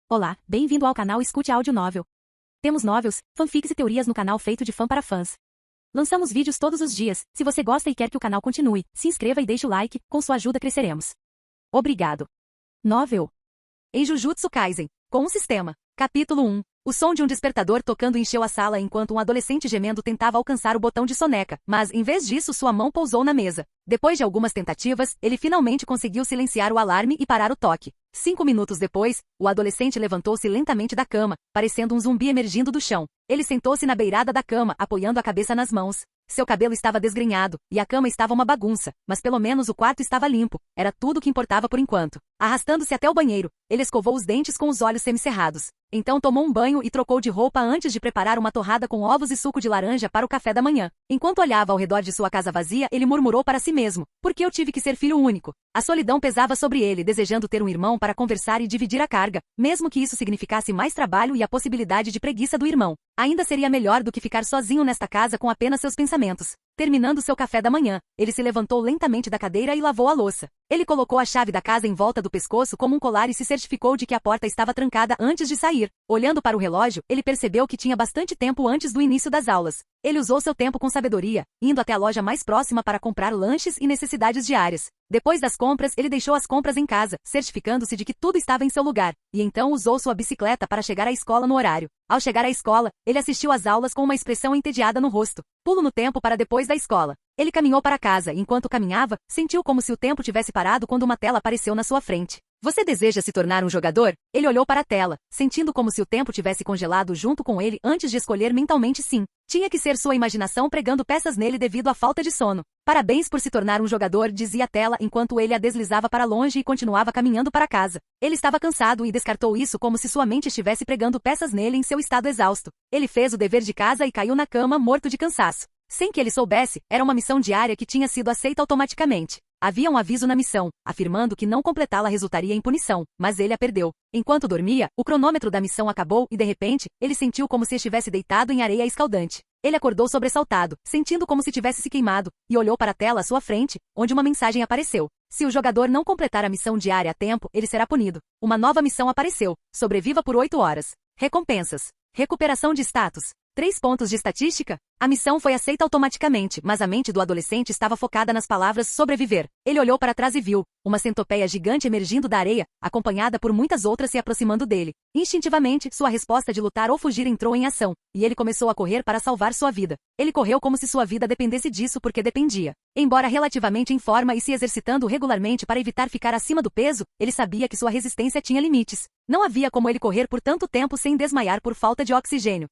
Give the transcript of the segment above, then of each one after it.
Olá, bem-vindo ao canal Escute Áudio Novel. Temos novels, fanfics e teorias no canal feito de fã para fãs. Lançamos vídeos todos os dias. Se você gosta e quer que o canal continue, se inscreva e deixe o like, com sua ajuda cresceremos. Obrigado. Novel. Em Jujutsu Kaisen, com um sistema. Capítulo 1. O som de um despertador tocando encheu a sala enquanto um adolescente gemendo tentava alcançar o botão de soneca, mas, em vez disso, sua mão pousou na mesa. Depois de algumas tentativas, ele finalmente conseguiu silenciar o alarme e parar o toque. 5 minutos depois, o adolescente levantou-se lentamente da cama, parecendo um zumbi emergindo do chão. Ele sentou-se na beirada da cama, apoiando a cabeça nas mãos. Seu cabelo estava desgrenhado, e a cama estava uma bagunça, mas pelo menos o quarto estava limpo. Era tudo o que importava por enquanto. Arrastando-se até o banheiro, ele escovou os dentes com os olhos semicerrados. Então tomou um banho e trocou de roupa antes de preparar uma torrada com ovos e suco de laranja para o café da manhã. Enquanto olhava ao redor de sua casa vazia, ele murmurou para si mesmo: por que eu tive que ser filho único? A solidão pesava sobre ele, desejando ter um irmão para conversar e dividir a carga, mesmo que isso significasse mais trabalho e a possibilidade de preguiça do irmão. Ainda seria melhor do que ficar sozinho nesta casa com apenas seus pensamentos. Terminando seu café da manhã, ele se levantou lentamente da cadeira e lavou a louça. Ele colocou a chave da casa em volta do pescoço como um colar e se certificou de que a porta estava trancada antes de sair. Olhando para o relógio, ele percebeu que tinha bastante tempo antes do início das aulas. Ele usou seu tempo com sabedoria, indo até a loja mais próxima para comprar lanches e necessidades diárias. Depois das compras, ele deixou as compras em casa, certificando-se de que tudo estava em seu lugar, e então usou sua bicicleta para chegar à escola no horário. Ao chegar à escola, ele assistiu às aulas com uma expressão entediada no rosto. Pulo no tempo para depois da escola. Ele caminhou para casa e enquanto caminhava, sentiu como se o tempo tivesse parado quando uma tela apareceu na sua frente. Você deseja se tornar um jogador? Ele olhou para a tela, sentindo como se o tempo tivesse congelado junto com ele antes de escolher mentalmente sim. Tinha que ser sua imaginação pregando peças nele devido à falta de sono. Parabéns por se tornar um jogador, dizia a tela enquanto ele a deslizava para longe e continuava caminhando para casa. Ele estava cansado e descartou isso como se sua mente estivesse pregando peças nele em seu estado exausto. Ele fez o dever de casa e caiu na cama morto de cansaço. Sem que ele soubesse, era uma missão diária que tinha sido aceita automaticamente. Havia um aviso na missão, afirmando que não completá-la resultaria em punição, mas ele a perdeu. Enquanto dormia, o cronômetro da missão acabou e, de repente, ele sentiu como se estivesse deitado em areia escaldante. Ele acordou sobressaltado, sentindo como se tivesse se queimado, e olhou para a tela à sua frente, onde uma mensagem apareceu. Se o jogador não completar a missão diária a tempo, ele será punido. Uma nova missão apareceu. Sobreviva por 8 horas. Recompensas. Recuperação de status. 3 pontos de estatística? A missão foi aceita automaticamente, mas a mente do adolescente estava focada nas palavras sobreviver. Ele olhou para trás e viu uma centopeia gigante emergindo da areia, acompanhada por muitas outras se aproximando dele. Instintivamente, sua resposta de lutar ou fugir entrou em ação, e ele começou a correr para salvar sua vida. Ele correu como se sua vida dependesse disso porque dependia. Embora relativamente em forma e se exercitando regularmente para evitar ficar acima do peso, ele sabia que sua resistência tinha limites. Não havia como ele correr por tanto tempo sem desmaiar por falta de oxigênio.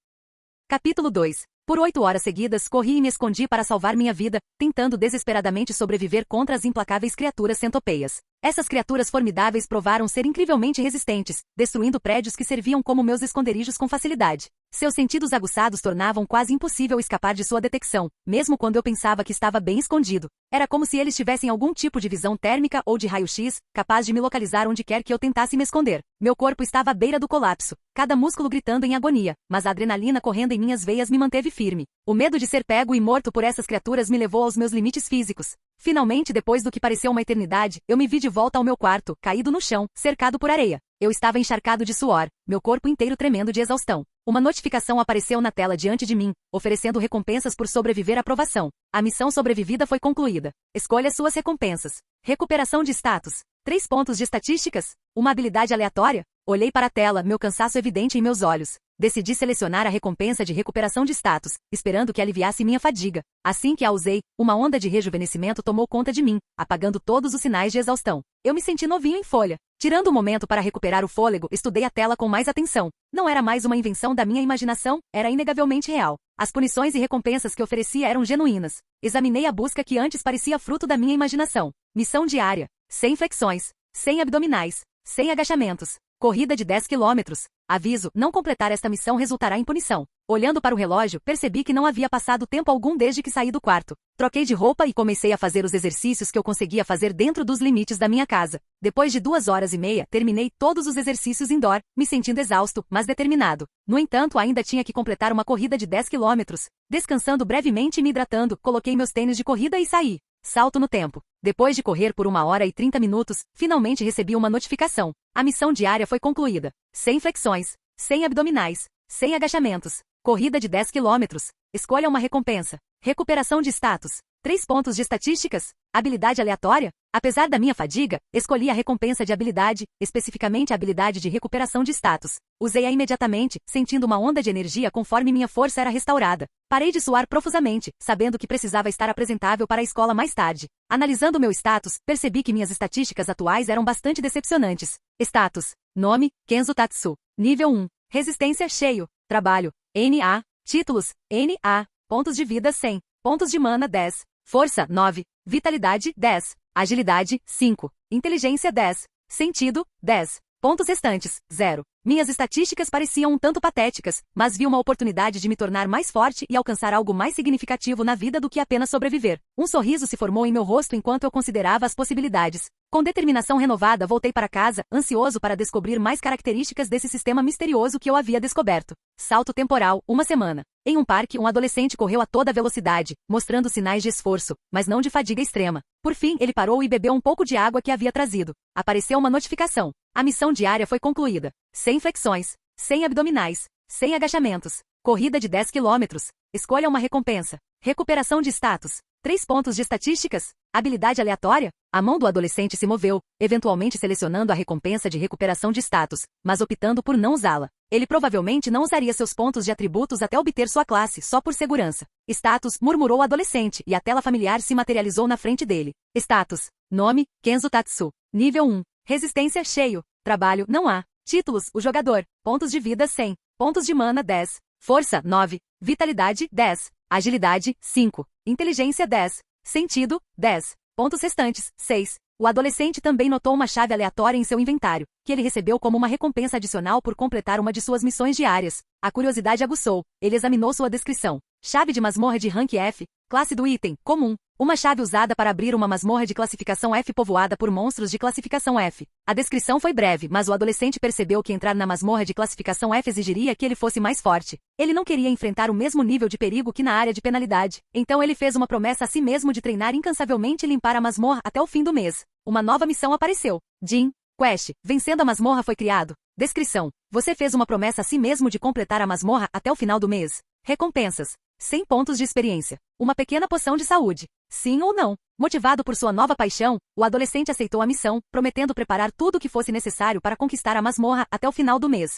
Capítulo 2. Por 8 horas seguidas, corri e me escondi para salvar minha vida, tentando desesperadamente sobreviver contra as implacáveis criaturas centopeias. Essas criaturas formidáveis provaram ser incrivelmente resistentes, destruindo prédios que serviam como meus esconderijos com facilidade. Seus sentidos aguçados tornavam quase impossível escapar de sua detecção, mesmo quando eu pensava que estava bem escondido. Era como se eles tivessem algum tipo de visão térmica ou de raio-x, capaz de me localizar onde quer que eu tentasse me esconder. Meu corpo estava à beira do colapso, cada músculo gritando em agonia, mas a adrenalina correndo em minhas veias me manteve firme. O medo de ser pego e morto por essas criaturas me levou aos meus limites físicos. Finalmente, depois do que pareceu uma eternidade, eu me vi de volta ao meu quarto, caído no chão, cercado por areia. Eu estava encharcado de suor, meu corpo inteiro tremendo de exaustão. Uma notificação apareceu na tela diante de mim, oferecendo recompensas por sobreviver à provação. A missão sobrevivida foi concluída. Escolha suas recompensas. Recuperação de status. 3 pontos de estatísticas? Uma habilidade aleatória? Olhei para a tela, meu cansaço evidente em meus olhos. Decidi selecionar a recompensa de recuperação de status, esperando que aliviasse minha fadiga. Assim que a usei, uma onda de rejuvenescimento tomou conta de mim, apagando todos os sinais de exaustão. Eu me senti novinho em folha. Tirando um momento para recuperar o fôlego, estudei a tela com mais atenção. Não era mais uma invenção da minha imaginação, era inegavelmente real. As punições e recompensas que oferecia eram genuínas. Examinei a busca que antes parecia fruto da minha imaginação. Missão diária. 100 flexões. 100 abdominais. 100 agachamentos. Corrida de 10 quilômetros. Aviso, não completar esta missão resultará em punição. Olhando para o relógio, percebi que não havia passado tempo algum desde que saí do quarto. Troquei de roupa e comecei a fazer os exercícios que eu conseguia fazer dentro dos limites da minha casa. Depois de 2 horas e meia, terminei todos os exercícios indoor, me sentindo exausto, mas determinado. No entanto, ainda tinha que completar uma corrida de 10 quilômetros. Descansando brevemente e me hidratando, coloquei meus tênis de corrida e saí. Salto no tempo. Depois de correr por 1 hora e 30 minutos, finalmente recebi uma notificação. A missão diária foi concluída. 100 flexões, 100 abdominais, 100 agachamentos, corrida de 10 quilômetros. Escolha uma recompensa. Recuperação de status. 3 pontos de estatísticas. Habilidade aleatória. Apesar da minha fadiga, escolhi a recompensa de habilidade, especificamente a habilidade de recuperação de status. Usei-a imediatamente, sentindo uma onda de energia conforme minha força era restaurada. Parei de suar profusamente, sabendo que precisava estar apresentável para a escola mais tarde. Analisando meu status, percebi que minhas estatísticas atuais eram bastante decepcionantes. Status. Nome, Kenzo Tatsu. Nível 1. Resistência cheio. Trabalho. NA. Títulos. NA. Pontos de vida 100. Pontos de mana 10. Força 9. Vitalidade 10. Agilidade 5. Inteligência 10. Sentido 10. Pontos restantes 0. Minhas estatísticas pareciam um tanto patéticas, mas vi uma oportunidade de me tornar mais forte e alcançar algo mais significativo na vida do que apenas sobreviver. Um sorriso se formou em meu rosto enquanto eu considerava as possibilidades. Com determinação renovada, voltei para casa, ansioso para descobrir mais características desse sistema misterioso que eu havia descoberto. Salto temporal, 1 semana. Em um parque, um adolescente correu a toda velocidade, mostrando sinais de esforço, mas não de fadiga extrema. Por fim, ele parou e bebeu um pouco de água que havia trazido. Apareceu uma notificação. A missão diária foi concluída. 100 flexões, 100 abdominais, 100 agachamentos, corrida de 10 quilômetros. Escolha uma recompensa. Recuperação de status. 3 pontos de estatísticas. Habilidade aleatória. A mão do adolescente se moveu, eventualmente selecionando a recompensa de recuperação de status, mas optando por não usá-la. Ele provavelmente não usaria seus pontos de atributos até obter sua classe, só por segurança. Status, murmurou o adolescente, e a tela familiar se materializou na frente dele. Status. Nome, Kenzo Tatsu. Nível 1. Resistência cheio. Trabalho, não há. Títulos, o jogador. Pontos de vida 100. Pontos de mana 10. Força 9. Vitalidade 10. Agilidade 5. Inteligência 10. Sentido 10. Pontos restantes 6. O adolescente também notou uma chave aleatória em seu inventário, que ele recebeu como uma recompensa adicional por completar uma de suas missões diárias. A curiosidade aguçou. Ele examinou sua descrição. Chave de masmorra de rank F. Classe do item, comum. Uma chave usada para abrir uma masmorra de classificação F povoada por monstros de classificação F. A descrição foi breve, mas o adolescente percebeu que entrar na masmorra de classificação F exigiria que ele fosse mais forte. Ele não queria enfrentar o mesmo nível de perigo que na área de penalidade. Então ele fez uma promessa a si mesmo de treinar incansavelmente e limpar a masmorra até o fim do mês. Uma nova missão apareceu. Jin. Quest. Vencendo a masmorra foi criado. Descrição. Você fez uma promessa a si mesmo de completar a masmorra até o final do mês. Recompensas. 100 pontos de experiência. Uma pequena poção de saúde. Sim ou não? Motivado por sua nova paixão, o adolescente aceitou a missão, prometendo preparar tudo o que fosse necessário para conquistar a masmorra até o final do mês.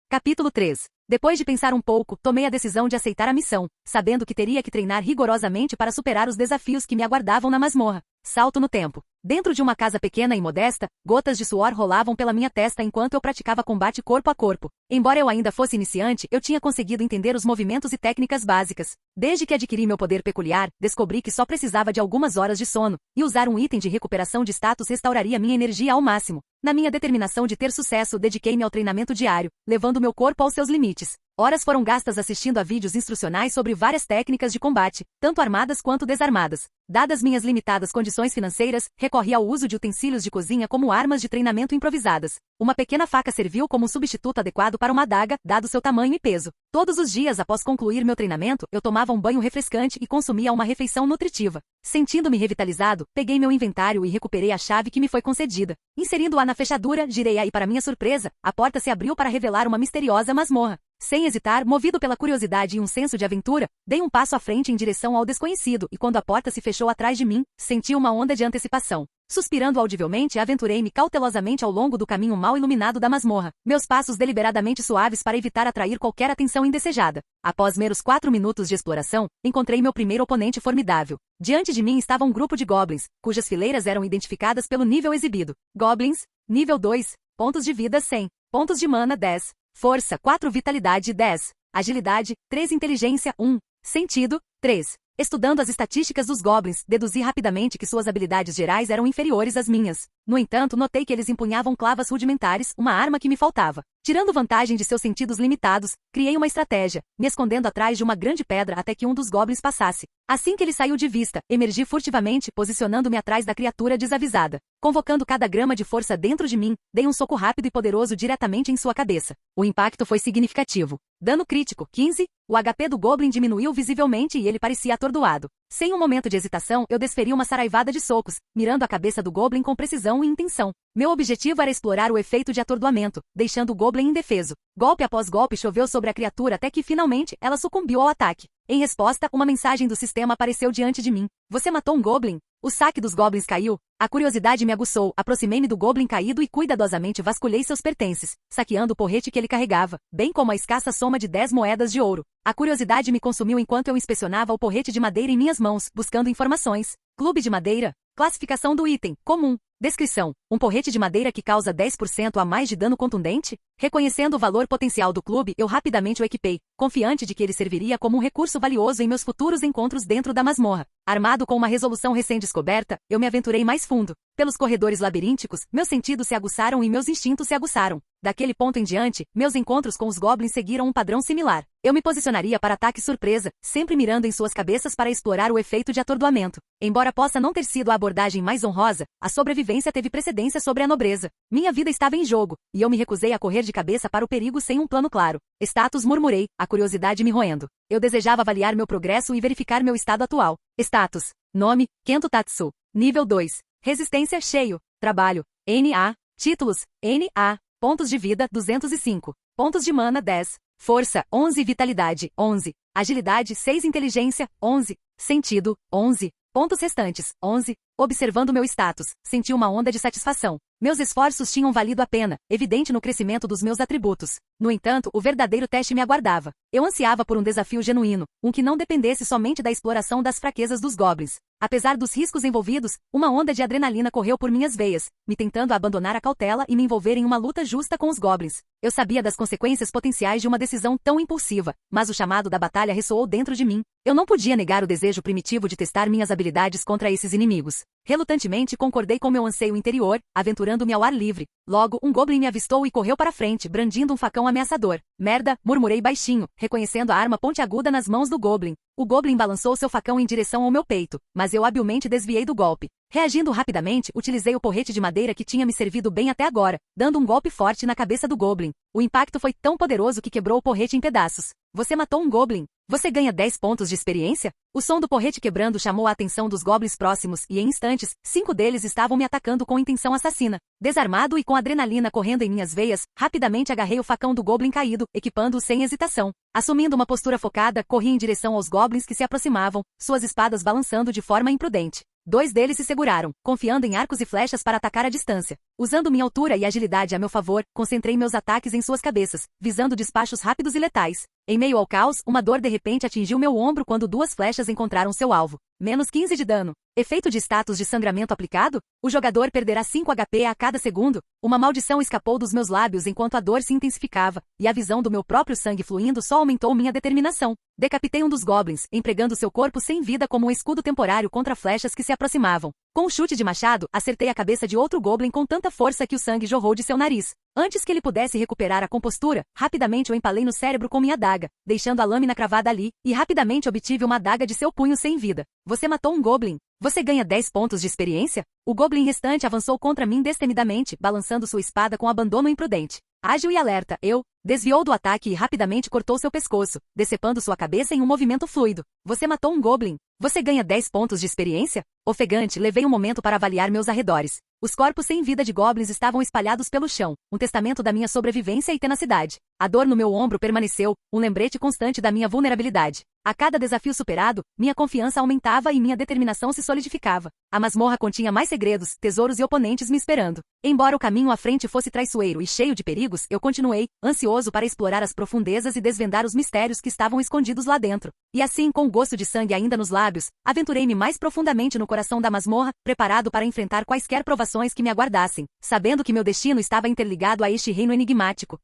Capítulo 3. Depois de pensar um pouco, tomei a decisão de aceitar a missão, sabendo que teria que treinar rigorosamente para superar os desafios que me aguardavam na masmorra. Salto no tempo. Dentro de uma casa pequena e modesta, gotas de suor rolavam pela minha testa enquanto eu praticava combate corpo a corpo. Embora eu ainda fosse iniciante, eu tinha conseguido entender os movimentos e técnicas básicas. Desde que adquiri meu poder peculiar, descobri que só precisava de algumas horas de sono, e usar um item de recuperação de status restauraria minha energia ao máximo. Na minha determinação de ter sucesso, dediquei-me ao treinamento diário, levando meu corpo aos seus limites. Horas foram gastas assistindo a vídeos instrucionais sobre várias técnicas de combate, tanto armadas quanto desarmadas. Dadas minhas limitadas condições financeiras, recorri ao uso de utensílios de cozinha como armas de treinamento improvisadas. Uma pequena faca serviu como um substituto adequado para uma adaga, dado seu tamanho e peso. Todos os dias após concluir meu treinamento, eu tomava um banho refrescante e consumia uma refeição nutritiva. Sentindo-me revitalizado, peguei meu inventário e recuperei a chave que me foi concedida. Inserindo-a na fechadura, girei-a e, para minha surpresa, a porta se abriu para revelar uma misteriosa masmorra. Sem hesitar, movido pela curiosidade e um senso de aventura, dei um passo à frente em direção ao desconhecido e quando a porta se fechou atrás de mim, senti uma onda de antecipação. Suspirando audivelmente, aventurei-me cautelosamente ao longo do caminho mal iluminado da masmorra, meus passos deliberadamente suaves para evitar atrair qualquer atenção indesejada. Após meros 4 minutos de exploração, encontrei meu primeiro oponente formidável. Diante de mim estava um grupo de goblins, cujas fileiras eram identificadas pelo nível exibido. Goblins, nível 2, pontos de vida 100, pontos de mana 10, força 4, vitalidade 10, agilidade 3, inteligência 1, sentido 3. Estudando as estatísticas dos goblins, deduzi rapidamente que suas habilidades gerais eram inferiores às minhas. No entanto, notei que eles empunhavam clavas rudimentares, uma arma que me faltava. Tirando vantagem de seus sentidos limitados, criei uma estratégia, me escondendo atrás de uma grande pedra até que um dos goblins passasse. Assim que ele saiu de vista, emergi furtivamente, posicionando-me atrás da criatura desavisada. Convocando cada grama de força dentro de mim, dei um soco rápido e poderoso diretamente em sua cabeça. O impacto foi significativo. Dano crítico, 15. O HP do Goblin diminuiu visivelmente e ele parecia atordoado. Sem um momento de hesitação, eu desferi uma saraivada de socos, mirando a cabeça do Goblin com precisão e intenção. Meu objetivo era explorar o efeito de atordoamento, deixando o Goblin indefeso. Golpe após golpe choveu sobre a criatura até que, finalmente, ela sucumbiu ao ataque. Em resposta, uma mensagem do sistema apareceu diante de mim. Você matou um Goblin? O saque dos Goblins caiu. A curiosidade me aguçou, aproximei-me do Goblin caído e cuidadosamente vasculhei seus pertences, saqueando o porrete que ele carregava, bem como a escassa soma de 10 moedas de ouro. A curiosidade me consumiu enquanto eu inspecionava o porrete de madeira em minhas mãos, buscando informações. Clube de madeira. Classificação do item. Comum. Descrição. Um porrete de madeira que causa 10% a mais de dano contundente? Reconhecendo o valor potencial do clube, eu rapidamente o equipei, confiante de que ele serviria como um recurso valioso em meus futuros encontros dentro da masmorra. Armado com uma resolução recém-descoberta, eu me aventurei mais fundo. Pelos corredores labirínticos, meus sentidos se aguçaram e meus instintos se aguçaram. Daquele ponto em diante, meus encontros com os goblins seguiram um padrão similar. Eu me posicionaria para ataque surpresa, sempre mirando em suas cabeças para explorar o efeito de atordoamento. Embora possa não ter sido a abordagem mais honrosa, a sobrevivência teve precedência sobre a nobreza. Minha vida estava em jogo, e eu me recusei a correr de cabeça para o perigo sem um plano claro. Status, murmurei, a curiosidade me roendo. Eu desejava avaliar meu progresso e verificar meu estado atual. Status. Nome, Kento Tatsu. Nível 2. Resistência, cheio. Trabalho, NA. Títulos, NA. Pontos de vida, 205. Pontos de mana, 10. Força, 11. Vitalidade, 11. Agilidade, 6. Inteligência, 11. Sentido, 11. Pontos restantes, 11. Observando meu status, senti uma onda de satisfação. Meus esforços tinham valido a pena, evidente no crescimento dos meus atributos. No entanto, o verdadeiro teste me aguardava. Eu ansiava por um desafio genuíno, um que não dependesse somente da exploração das fraquezas dos goblins. Apesar dos riscos envolvidos, uma onda de adrenalina correu por minhas veias, me tentando a abandonar a cautela e me envolver em uma luta justa com os goblins. Eu sabia das consequências potenciais de uma decisão tão impulsiva, mas o chamado da batalha ressoou dentro de mim. Eu não podia negar o desejo primitivo de testar minhas habilidades contra esses inimigos. Relutantemente concordei com meu anseio interior, aventurando-me ao ar livre. Logo, um goblin me avistou e correu para frente, brandindo um facão ameaçador. Merda, murmurei baixinho, reconhecendo a arma pontiaguda nas mãos do goblin. O goblin balançou seu facão em direção ao meu peito, mas eu habilmente desviei do golpe. Reagindo rapidamente, utilizei o porrete de madeira que tinha me servido bem até agora, dando um golpe forte na cabeça do goblin. O impacto foi tão poderoso que quebrou o porrete em pedaços. Você matou um goblin. Você ganha 10 pontos de experiência? O som do porrete quebrando chamou a atenção dos goblins próximos e, em instantes, 5 deles estavam me atacando com intenção assassina. Desarmado e com adrenalina correndo em minhas veias, rapidamente agarrei o facão do goblin caído, equipando-o sem hesitação. Assumindo uma postura focada, corri em direção aos goblins que se aproximavam, suas espadas balançando de forma imprudente. 2 deles se seguraram, confiando em arcos e flechas para atacar à distância. Usando minha altura e agilidade a meu favor, concentrei meus ataques em suas cabeças, visando despachos rápidos e letais. Em meio ao caos, uma dor de repente atingiu meu ombro quando 2 flechas encontraram seu alvo. Menos 15 de dano. Efeito de status de sangramento aplicado? O jogador perderá 5 HP a cada segundo. Uma maldição escapou dos meus lábios enquanto a dor se intensificava, e a visão do meu próprio sangue fluindo só aumentou minha determinação. Decapitei um dos goblins, empregando seu corpo sem vida como um escudo temporário contra flechas que se aproximavam. Com um chute de machado, acertei a cabeça de outro goblin com tanta força que o sangue jorrou de seu nariz. Antes que ele pudesse recuperar a compostura, rapidamente o empalei no cérebro com minha adaga, deixando a lâmina cravada ali, e rapidamente obtive uma adaga de seu punho sem vida. Você matou um goblin. Você ganha 10 pontos de experiência? O goblin restante avançou contra mim destemidamente, balançando sua espada com abandono imprudente. Ágil e alerta, eu desviou do ataque e rapidamente cortou seu pescoço, decepando sua cabeça em um movimento fluido. Você matou um goblin. Você ganha 10 pontos de experiência? Ofegante, levei um momento para avaliar meus arredores. Os corpos sem vida de goblins estavam espalhados pelo chão, um testamento da minha sobrevivência e tenacidade. A dor no meu ombro permaneceu, um lembrete constante da minha vulnerabilidade. A cada desafio superado, minha confiança aumentava e minha determinação se solidificava. A masmorra continha mais segredos, tesouros e oponentes me esperando. Embora o caminho à frente fosse traiçoeiro e cheio de perigos, eu continuei, ansioso para explorar as profundezas e desvendar os mistérios que estavam escondidos lá dentro. E assim, com o gosto de sangue ainda nos lábios, aventurei-me mais profundamente no coração da masmorra, preparado para enfrentar quaisquer provações que me aguardassem, sabendo que meu destino estava interligado a este reino enigmático.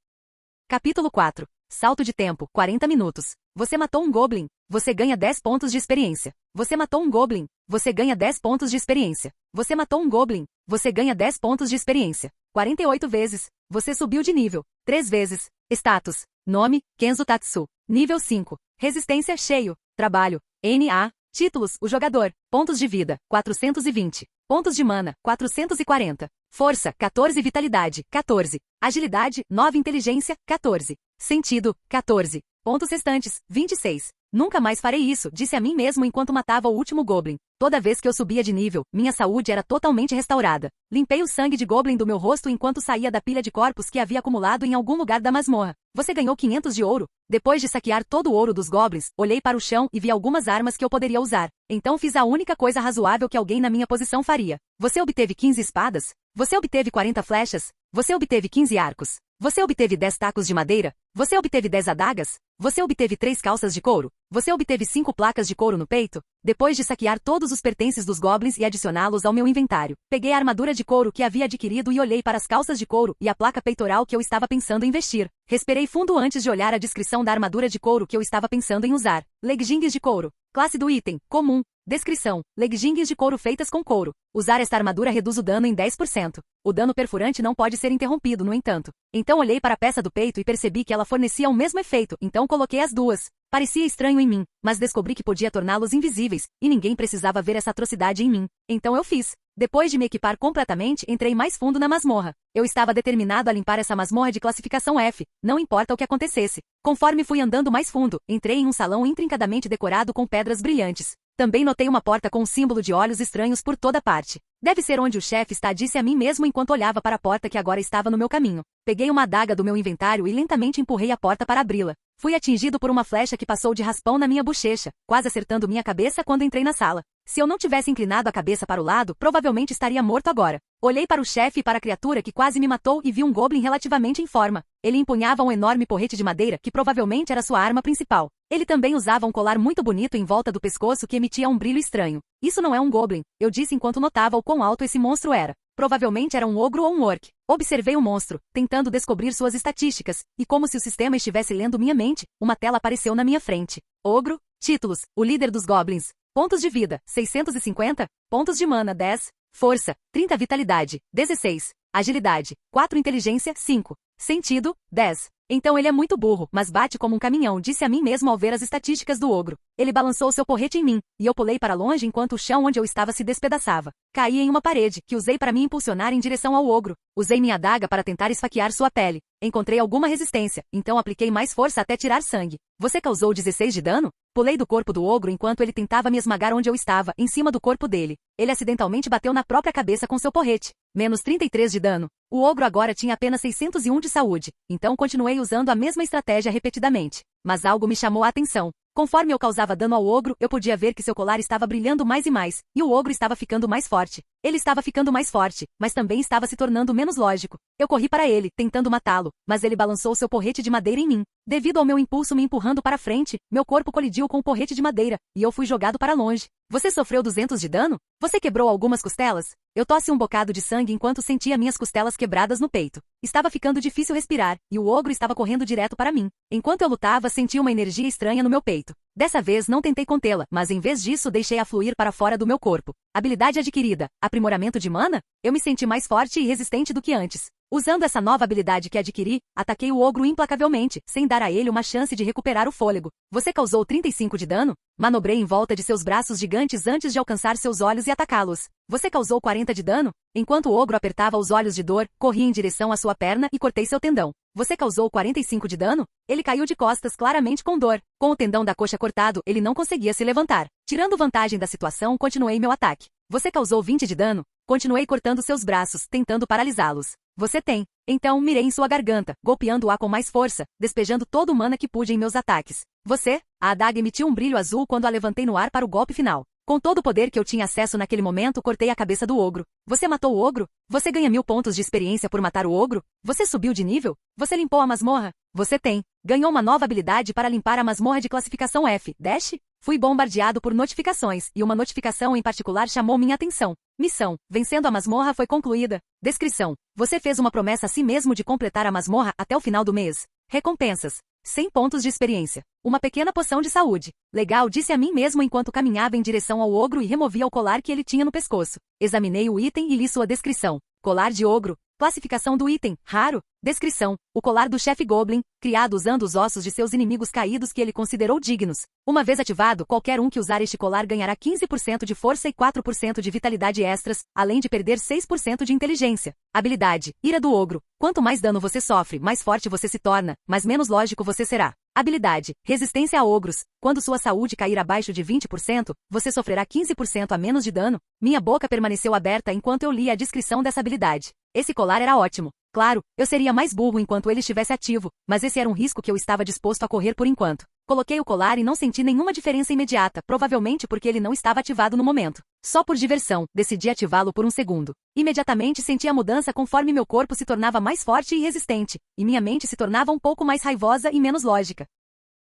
Capítulo 4. Salto de tempo, 40 minutos. Você matou um goblin. Você ganha 10 pontos de experiência. Você matou um goblin. Você ganha 10 pontos de experiência. Você matou um goblin. Você ganha 10 pontos de experiência. 48 vezes. Você subiu de nível. 3 vezes. Status. Nome, Kenzo Tatsu. Nível 5. Resistência, cheio. Trabalho, NA. Títulos, o jogador. Pontos de vida, 420. Pontos de mana, 440. Força, 14. Vitalidade, 14. Agilidade, 9. Inteligência, 14. Sentido, 14. Pontos restantes, 26. Nunca mais farei isso, disse a mim mesmo enquanto matava o último Goblin. Toda vez que eu subia de nível, minha saúde era totalmente restaurada. Limpei o sangue de Goblin do meu rosto enquanto saía da pilha de corpos que havia acumulado em algum lugar da masmorra. Você ganhou 500 de ouro. Depois de saquear todo o ouro dos Goblins, olhei para o chão e vi algumas armas que eu poderia usar. Então fiz a única coisa razoável que alguém na minha posição faria. Você obteve 15 espadas? Você obteve 40 flechas? Você obteve 15 arcos? Você obteve 10 tacos de madeira? Você obteve 10 adagas? Você obteve 3 calças de couro? Você obteve 5 placas de couro no peito? Depois de saquear todos os pertences dos goblins e adicioná-los ao meu inventário, peguei a armadura de couro que havia adquirido e olhei para as calças de couro e a placa peitoral que eu estava pensando em vestir. Respirei fundo antes de olhar a descrição da armadura de couro que eu estava pensando em usar. Leggings de couro. Classe do item, comum. Descrição. Leggings de couro feitas com couro. Usar esta armadura reduz o dano em 10%. O dano perfurante não pode ser interrompido, no entanto. Então olhei para a peça do peito e percebi que ela fornecia o mesmo efeito, então coloquei as duas. Parecia estranho em mim, mas descobri que podia torná-los invisíveis, e ninguém precisava ver essa atrocidade em mim. Então eu fiz. Depois de me equipar completamente, entrei mais fundo na masmorra. Eu estava determinado a limpar essa masmorra de classificação F, não importa o que acontecesse. Conforme fui andando mais fundo, entrei em um salão intrincadamente decorado com pedras brilhantes. Também notei uma porta com um símbolo de olhos estranhos por toda parte. Deve ser onde o chefe está, disse a mim mesmo enquanto olhava para a porta que agora estava no meu caminho. Peguei uma adaga do meu inventário e lentamente empurrei a porta para abri-la. Fui atingido por uma flecha que passou de raspão na minha bochecha, quase acertando minha cabeça quando entrei na sala. Se eu não tivesse inclinado a cabeça para o lado, provavelmente estaria morto agora. Olhei para o chefe e para a criatura que quase me matou e vi um goblin relativamente em forma. Ele empunhava um enorme porrete de madeira que provavelmente era sua arma principal. Ele também usava um colar muito bonito em volta do pescoço que emitia um brilho estranho. Isso não é um goblin, eu disse enquanto notava o quão alto esse monstro era. Provavelmente era um ogro ou um orc. Observei o monstro, tentando descobrir suas estatísticas, e como se o sistema estivesse lendo minha mente, uma tela apareceu na minha frente. Ogro, títulos, o líder dos goblins. Pontos de vida, 650. Pontos de mana, 10. Força, 30. Vitalidade, 16. Agilidade, 4. Inteligência, 5. Sentido, 10. Então ele é muito burro, mas bate como um caminhão, disse a mim mesmo ao ver as estatísticas do ogro. Ele balançou seu porrete em mim, e eu pulei para longe enquanto o chão onde eu estava se despedaçava. Caí em uma parede, que usei para me impulsionar em direção ao ogro. Usei minha adaga para tentar esfaquear sua pele. Encontrei alguma resistência, então apliquei mais força até tirar sangue. Você causou 16 de dano? Pulei do corpo do ogro enquanto ele tentava me esmagar onde eu estava, em cima do corpo dele. Ele acidentalmente bateu na própria cabeça com seu porrete. Menos 33 de dano. O ogro agora tinha apenas 601 de saúde, então continuei usando a mesma estratégia repetidamente. Mas algo me chamou a atenção. Conforme eu causava dano ao ogro, eu podia ver que seu colar estava brilhando mais e mais, e o ogro estava ficando mais forte. Ele estava ficando mais forte, mas também estava se tornando menos lógico. Eu corri para ele, tentando matá-lo, mas ele balançou seu porrete de madeira em mim. Devido ao meu impulso me empurrando para frente, meu corpo colidiu com o porrete de madeira, e eu fui jogado para longe. Você sofreu 200 de dano? Você quebrou algumas costelas? Eu tossi um bocado de sangue enquanto sentia minhas costelas quebradas no peito. Estava ficando difícil respirar, e o ogro estava correndo direto para mim. Enquanto eu lutava, senti uma energia estranha no meu peito. Dessa vez não tentei contê-la, mas em vez disso deixei-a fluir para fora do meu corpo. Habilidade adquirida. Aprimoramento de mana? Eu me senti mais forte e resistente do que antes. Usando essa nova habilidade que adquiri, ataquei o ogro implacavelmente, sem dar a ele uma chance de recuperar o fôlego. Você causou 35 de dano? Manobrei em volta de seus braços gigantes antes de alcançar seus olhos e atacá-los. Você causou 40 de dano? Enquanto o ogro apertava os olhos de dor, corri em direção à sua perna e cortei seu tendão. Você causou 45 de dano? Ele caiu de costas claramente com dor. Com o tendão da coxa cortado, ele não conseguia se levantar. Tirando vantagem da situação, continuei meu ataque. Você causou 20 de dano? Continuei cortando seus braços, tentando paralisá-los. Você tem. Então, mirei em sua garganta, golpeando-a com mais força, despejando todo o mana que pude em meus ataques. Você? A adaga emitiu um brilho azul quando a levantei no ar para o golpe final. Com todo o poder que eu tinha acesso naquele momento, cortei a cabeça do ogro. Você matou o ogro? Você ganha 1000 pontos de experiência por matar o ogro? Você subiu de nível? Você limpou a masmorra? Você tem. Ganhou uma nova habilidade para limpar a masmorra de classificação F, Dash? Fui bombardeado por notificações, e uma notificação em particular chamou minha atenção. Missão. Vencendo a masmorra foi concluída. Descrição. Você fez uma promessa a si mesmo de completar a masmorra até o final do mês. Recompensas. 100 pontos de experiência. Uma pequena poção de saúde. Legal, disse a mim mesmo enquanto caminhava em direção ao ogro e removia o colar que ele tinha no pescoço. Examinei o item e li sua descrição. Colar de ogro. Classificação do item. Raro. Descrição. O colar do chefe Goblin, criado usando os ossos de seus inimigos caídos que ele considerou dignos. Uma vez ativado, qualquer um que usar este colar ganhará 15% de força e 4% de vitalidade extras, além de perder 6% de inteligência. Habilidade. Ira do ogro. Quanto mais dano você sofre, mais forte você se torna, mas menos lógico você será. Habilidade: resistência a ogros. Quando sua saúde cair abaixo de 20%, você sofrerá 15% a menos de dano. Minha boca permaneceu aberta enquanto eu lia a descrição dessa habilidade. Esse colar era ótimo. Claro, eu seria mais burro enquanto ele estivesse ativo, mas esse era um risco que eu estava disposto a correr por enquanto. Coloquei o colar e não senti nenhuma diferença imediata, provavelmente porque ele não estava ativado no momento. Só por diversão, decidi ativá-lo por um segundo. Imediatamente senti a mudança conforme meu corpo se tornava mais forte e resistente, e minha mente se tornava um pouco mais raivosa e menos lógica.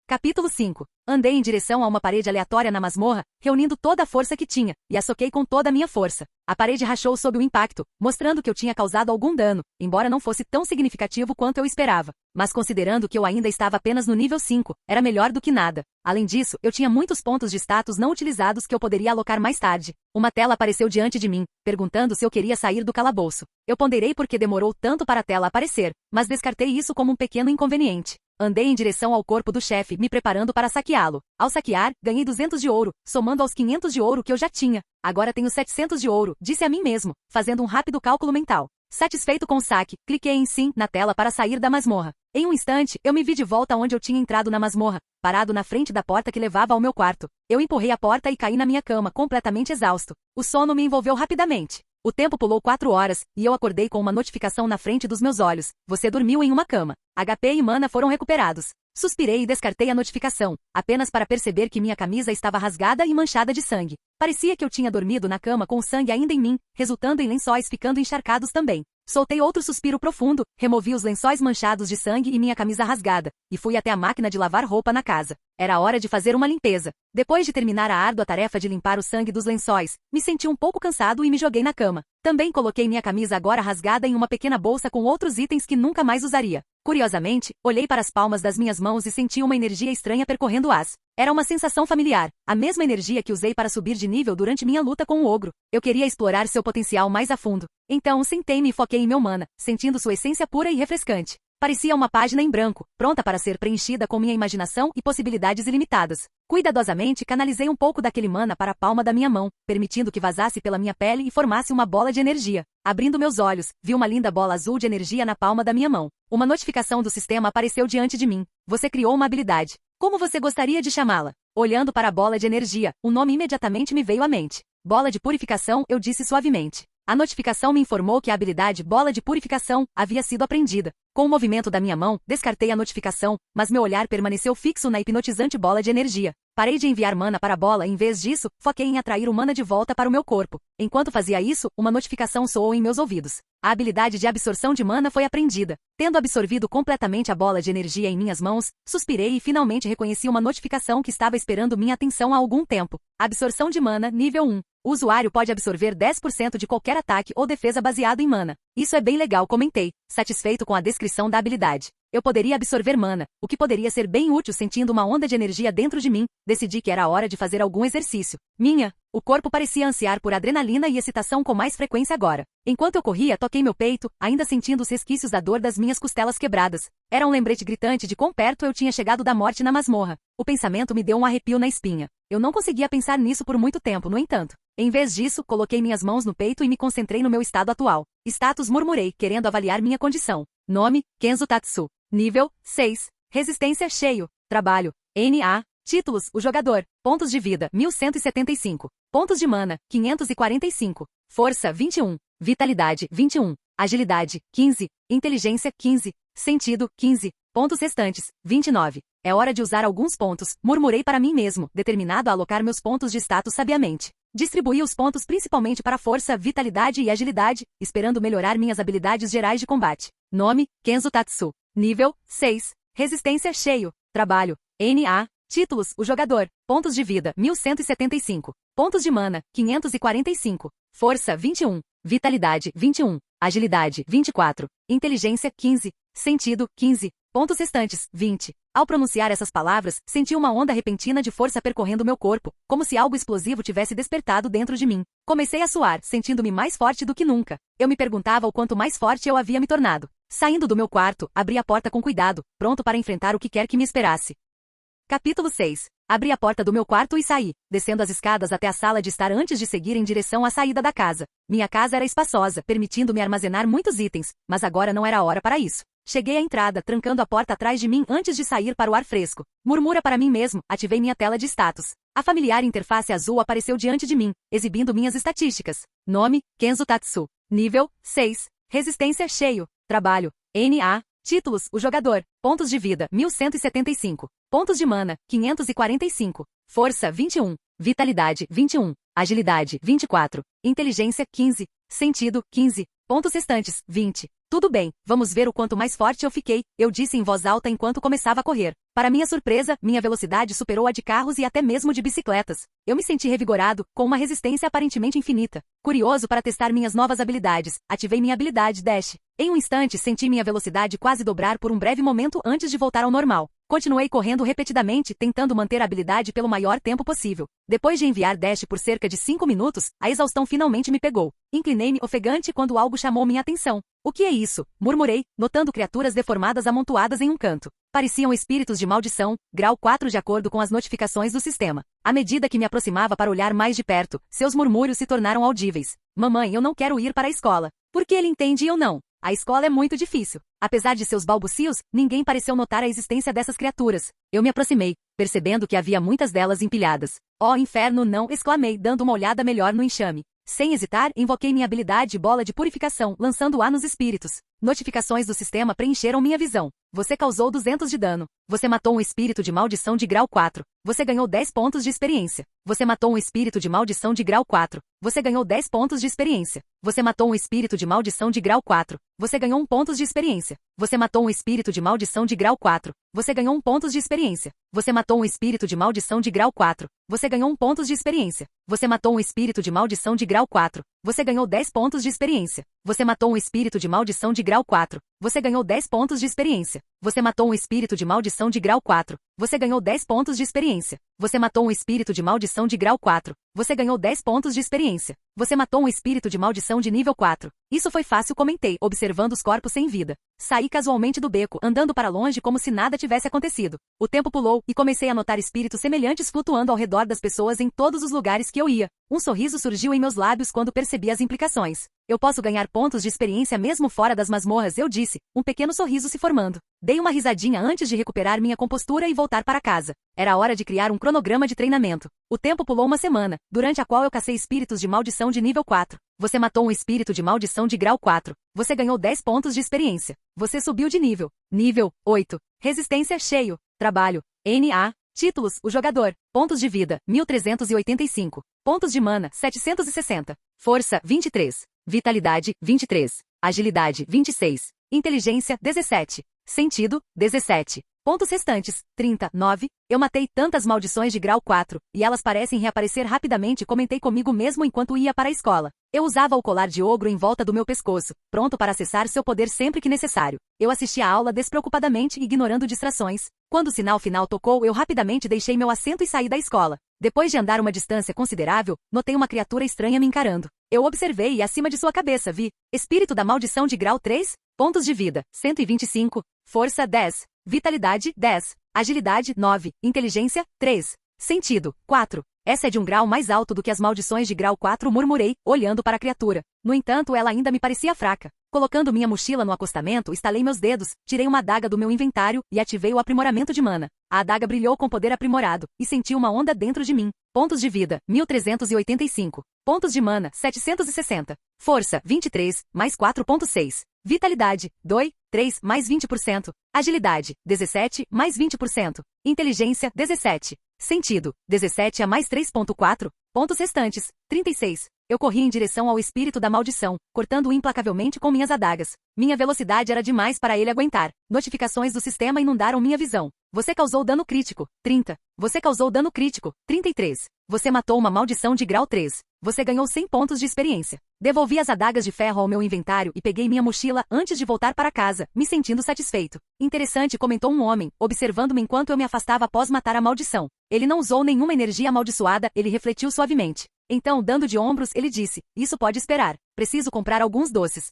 Capítulo 5. Andei em direção a uma parede aleatória na masmorra, reunindo toda a força que tinha, e a soquei com toda a minha força. A parede rachou sob o impacto, mostrando que eu tinha causado algum dano, embora não fosse tão significativo quanto eu esperava. Mas considerando que eu ainda estava apenas no nível 5, era melhor do que nada. Além disso, eu tinha muitos pontos de status não utilizados que eu poderia alocar mais tarde. Uma tela apareceu diante de mim, perguntando se eu queria sair do calabouço. Eu ponderei porque demorou tanto para a tela aparecer, mas descartei isso como um pequeno inconveniente. Andei em direção ao corpo do chefe, me preparando para saqueá-lo. Ao saquear, ganhei 200 de ouro, somando aos 500 de ouro que eu já tinha. Agora tenho 700 de ouro, disse a mim mesmo, fazendo um rápido cálculo mental. Satisfeito com o saque, cliquei em sim na tela para sair da masmorra. Em um instante, eu me vi de volta onde eu tinha entrado na masmorra, parado na frente da porta que levava ao meu quarto. Eu empurrei a porta e caí na minha cama, completamente exausto. O sono me envolveu rapidamente. O tempo pulou 4 horas, e eu acordei com uma notificação na frente dos meus olhos. Você dormiu em uma cama. HP e mana foram recuperados. Suspirei e descartei a notificação, apenas para perceber que minha camisa estava rasgada e manchada de sangue. Parecia que eu tinha dormido na cama com o sangue ainda em mim, resultando em lençóis ficando encharcados também. Soltei outro suspiro profundo, removi os lençóis manchados de sangue e minha camisa rasgada, e fui até a máquina de lavar roupa na casa. Era hora de fazer uma limpeza. Depois de terminar a árdua tarefa de limpar o sangue dos lençóis, me senti um pouco cansado e me joguei na cama. Também coloquei minha camisa agora rasgada em uma pequena bolsa com outros itens que nunca mais usaria. Curiosamente, olhei para as palmas das minhas mãos e senti uma energia estranha percorrendo as. Era uma sensação familiar, a mesma energia que usei para subir de nível durante minha luta com o ogro. Eu queria explorar seu potencial mais a fundo. Então sentei-me e foquei em meu mana, sentindo sua essência pura e refrescante. Parecia uma página em branco, pronta para ser preenchida com minha imaginação e possibilidades ilimitadas. Cuidadosamente canalizei um pouco daquele mana para a palma da minha mão, permitindo que vazasse pela minha pele e formasse uma bola de energia. Abrindo meus olhos, vi uma linda bola azul de energia na palma da minha mão. Uma notificação do sistema apareceu diante de mim. Você criou uma habilidade. Como você gostaria de chamá-la? Olhando para a bola de energia, o nome imediatamente me veio à mente. Bola de purificação, eu disse suavemente. A notificação me informou que a habilidade Bola de Purificação havia sido aprendida. Com o movimento da minha mão, descartei a notificação, mas meu olhar permaneceu fixo na hipnotizante bola de energia. Parei de enviar mana para a bola e em vez disso, foquei em atrair o mana de volta para o meu corpo. Enquanto fazia isso, uma notificação soou em meus ouvidos. A habilidade de absorção de mana foi aprendida. Tendo absorvido completamente a bola de energia em minhas mãos, suspirei e finalmente reconheci uma notificação que estava esperando minha atenção há algum tempo. Absorção de mana, nível 1. O usuário pode absorver 10% de qualquer ataque ou defesa baseado em mana. Isso é bem legal, comentei, satisfeito com a descrição da habilidade. Eu poderia absorver mana, o que poderia ser bem útil sentindo uma onda de energia dentro de mim. Decidi que era hora de fazer algum exercício. O corpo parecia ansiar por adrenalina e excitação com mais frequência agora. Enquanto eu corria, toquei meu peito, ainda sentindo os resquícios da dor das minhas costelas quebradas. Era um lembrete gritante de quão perto eu tinha chegado da morte na masmorra. O pensamento me deu um arrepio na espinha. Eu não conseguia pensar nisso por muito tempo, no entanto. Em vez disso, coloquei minhas mãos no peito e me concentrei no meu estado atual. Status, murmurei, querendo avaliar minha condição. Nome, Kenzo Tatsu. Nível, 6. Resistência, cheio. Trabalho, NA. Títulos, o jogador. Pontos de vida, 1175. Pontos de mana, 545. Força, 21. Vitalidade, 21. Agilidade, 15. Inteligência, 15. Sentido, 15. Pontos restantes, 29. É hora de usar alguns pontos, murmurei para mim mesmo, determinado a alocar meus pontos de status sabiamente. Distribuí os pontos principalmente para força, vitalidade e agilidade, esperando melhorar minhas habilidades gerais de combate. Nome, Kenzo Tatsu. Nível, 6. Resistência, cheio. Trabalho, NA. Títulos, o jogador. Pontos de vida, 1175. Pontos de mana, 545. Força, 21. Vitalidade, 21. Agilidade, 24. Inteligência, 15. Sentido, 15. Pontos restantes, 20. Ao pronunciar essas palavras, senti uma onda repentina de força percorrendo meu corpo, como se algo explosivo tivesse despertado dentro de mim. Comecei a suar, sentindo-me mais forte do que nunca. Eu me perguntava o quanto mais forte eu havia me tornado. Saindo do meu quarto, abri a porta com cuidado, pronto para enfrentar o que quer que me esperasse. Capítulo 6. Abri a porta do meu quarto e saí, descendo as escadas até a sala de estar antes de seguir em direção à saída da casa. Minha casa era espaçosa, permitindo-me armazenar muitos itens, mas agora não era a hora para isso. Cheguei à entrada, trancando a porta atrás de mim antes de sair para o ar fresco. Murmura para mim mesmo, ativei minha tela de status. A familiar interface azul apareceu diante de mim, exibindo minhas estatísticas. Nome, Kenzo Tatsu. Nível, 6. Resistência, cheio. Trabalho, NA. Títulos, o jogador. Pontos de vida, 1175. Pontos de mana, 545. Força, 21. Vitalidade, 21. Agilidade, 24. Inteligência, 15. Sentido, 15. Pontos restantes, 20. Tudo bem, vamos ver o quanto mais forte eu fiquei, eu disse em voz alta enquanto começava a correr. Para minha surpresa, minha velocidade superou a de carros e até mesmo de bicicletas. Eu me senti revigorado, com uma resistência aparentemente infinita. Curioso para testar minhas novas habilidades, ativei minha habilidade Dash. Em um instante senti minha velocidade quase dobrar por um breve momento antes de voltar ao normal. Continuei correndo repetidamente, tentando manter a habilidade pelo maior tempo possível. Depois de enviar Dash por cerca de 5 minutos, a exaustão finalmente me pegou. Inclinei-me ofegante quando algo chamou minha atenção. O que é isso? Murmurei, notando criaturas deformadas amontoadas em um canto. Pareciam espíritos de maldição, grau 4 de acordo com as notificações do sistema. À medida que me aproximava para olhar mais de perto, seus murmúrios se tornaram audíveis. Mamãe, eu não quero ir para a escola. Por que ele entende e eu não? A escola é muito difícil. Apesar de seus balbucios, ninguém pareceu notar a existência dessas criaturas. Eu me aproximei, percebendo que havia muitas delas empilhadas. Oh, inferno, não! Exclamei, dando uma olhada melhor no enxame. Sem hesitar, invoquei minha habilidade Bola de Purificação, lançando-a nos espíritos. Notificações do sistema preencheram minha visão. Você causou 200 de dano. Você matou um espírito de maldição de grau 4. Você ganhou 10 pontos de experiência. Você matou um espírito de maldição de grau 4. Você ganhou 10 pontos de experiência. Você matou um espírito de maldição de grau 4. Você ganhou 1 ponto de experiência. Você matou um espírito de maldição de grau 4. Você ganhou 1 ponto de experiência. Você matou um espírito de maldição de grau 4. Você ganhou 1 ponto de experiência. Você matou um espírito de maldição de grau 4. Você ganhou 10 pontos de experiência. Você matou um espírito de maldição de grau 4. Você ganhou 10 pontos de experiência. Você matou um espírito de maldição de grau 4. Você ganhou 10 pontos de experiência. Você matou um espírito de maldição de grau 4. Você ganhou 10 pontos de experiência. Você matou um espírito de maldição de nível 4. Isso foi fácil, comentei, observando os corpos sem vida. Saí casualmente do beco, andando para longe como se nada tivesse acontecido. O tempo pulou, e comecei a notar espíritos semelhantes flutuando ao redor das pessoas em todos os lugares que eu ia. Um sorriso surgiu em meus lábios quando percebi as implicações. Eu posso ganhar pontos de experiência mesmo fora das masmorras, eu disse, um pequeno sorriso se formando. Dei uma risadinha antes de recuperar minha compostura e voltar para casa. Era hora de criar um cronograma de treinamento. O tempo pulou uma semana, durante a qual eu cacei espíritos de maldição de nível 4. Você matou um espírito de maldição de grau 4. Você ganhou 10 pontos de experiência. Você subiu de nível. Nível 8. Resistência cheio. Trabalho. NA. Títulos, o jogador. Pontos de vida, 1385. Pontos de mana, 760. Força, 23. Vitalidade, 23. Agilidade, 26. Inteligência, 17. Sentido, 17. Pontos restantes, 39. Eu matei tantas maldições de grau 4, e elas parecem reaparecer rapidamente, comentei comigo mesmo enquanto ia para a escola. Eu usava o colar de ogro em volta do meu pescoço, pronto para acessar seu poder sempre que necessário. Eu assisti a aula despreocupadamente, ignorando distrações. Quando o sinal final tocou, eu rapidamente deixei meu assento e saí da escola. Depois de andar uma distância considerável, notei uma criatura estranha me encarando. Eu observei e acima de sua cabeça vi: Espírito da Maldição de grau 3, pontos de vida, 125, força 10, vitalidade 10, agilidade 9, inteligência 3, sentido 4. Essa é de um grau mais alto do que as maldições de grau 4, murmurei, olhando para a criatura. No entanto, ela ainda me parecia fraca. Colocando minha mochila no acostamento, estalei meus dedos, tirei uma adaga do meu inventário e ativei o aprimoramento de mana. A adaga brilhou com poder aprimorado, e senti uma onda dentro de mim. Pontos de vida, 1385. Pontos de mana, 760. Força, 23, mais 4.6. Vitalidade, 2, 3, mais 20%. Agilidade, 17, mais 20%. Inteligência, 17. Sentido, 17 a mais 3.4. Pontos restantes, 36. Eu corri em direção ao espírito da maldição, cortando-o implacavelmente com minhas adagas. Minha velocidade era demais para ele aguentar. Notificações do sistema inundaram minha visão. Você causou dano crítico, 30. Você causou dano crítico, 33. Você matou uma maldição de grau 3. Você ganhou 100 pontos de experiência. Devolvi as adagas de ferro ao meu inventário e peguei minha mochila antes de voltar para casa, me sentindo satisfeito. Interessante, comentou um homem, observando-me enquanto eu me afastava após matar a maldição. Ele não usou nenhuma energia amaldiçoada, ele refletiu suavemente. Então, dando de ombros, ele disse: Isso pode esperar. Preciso comprar alguns doces.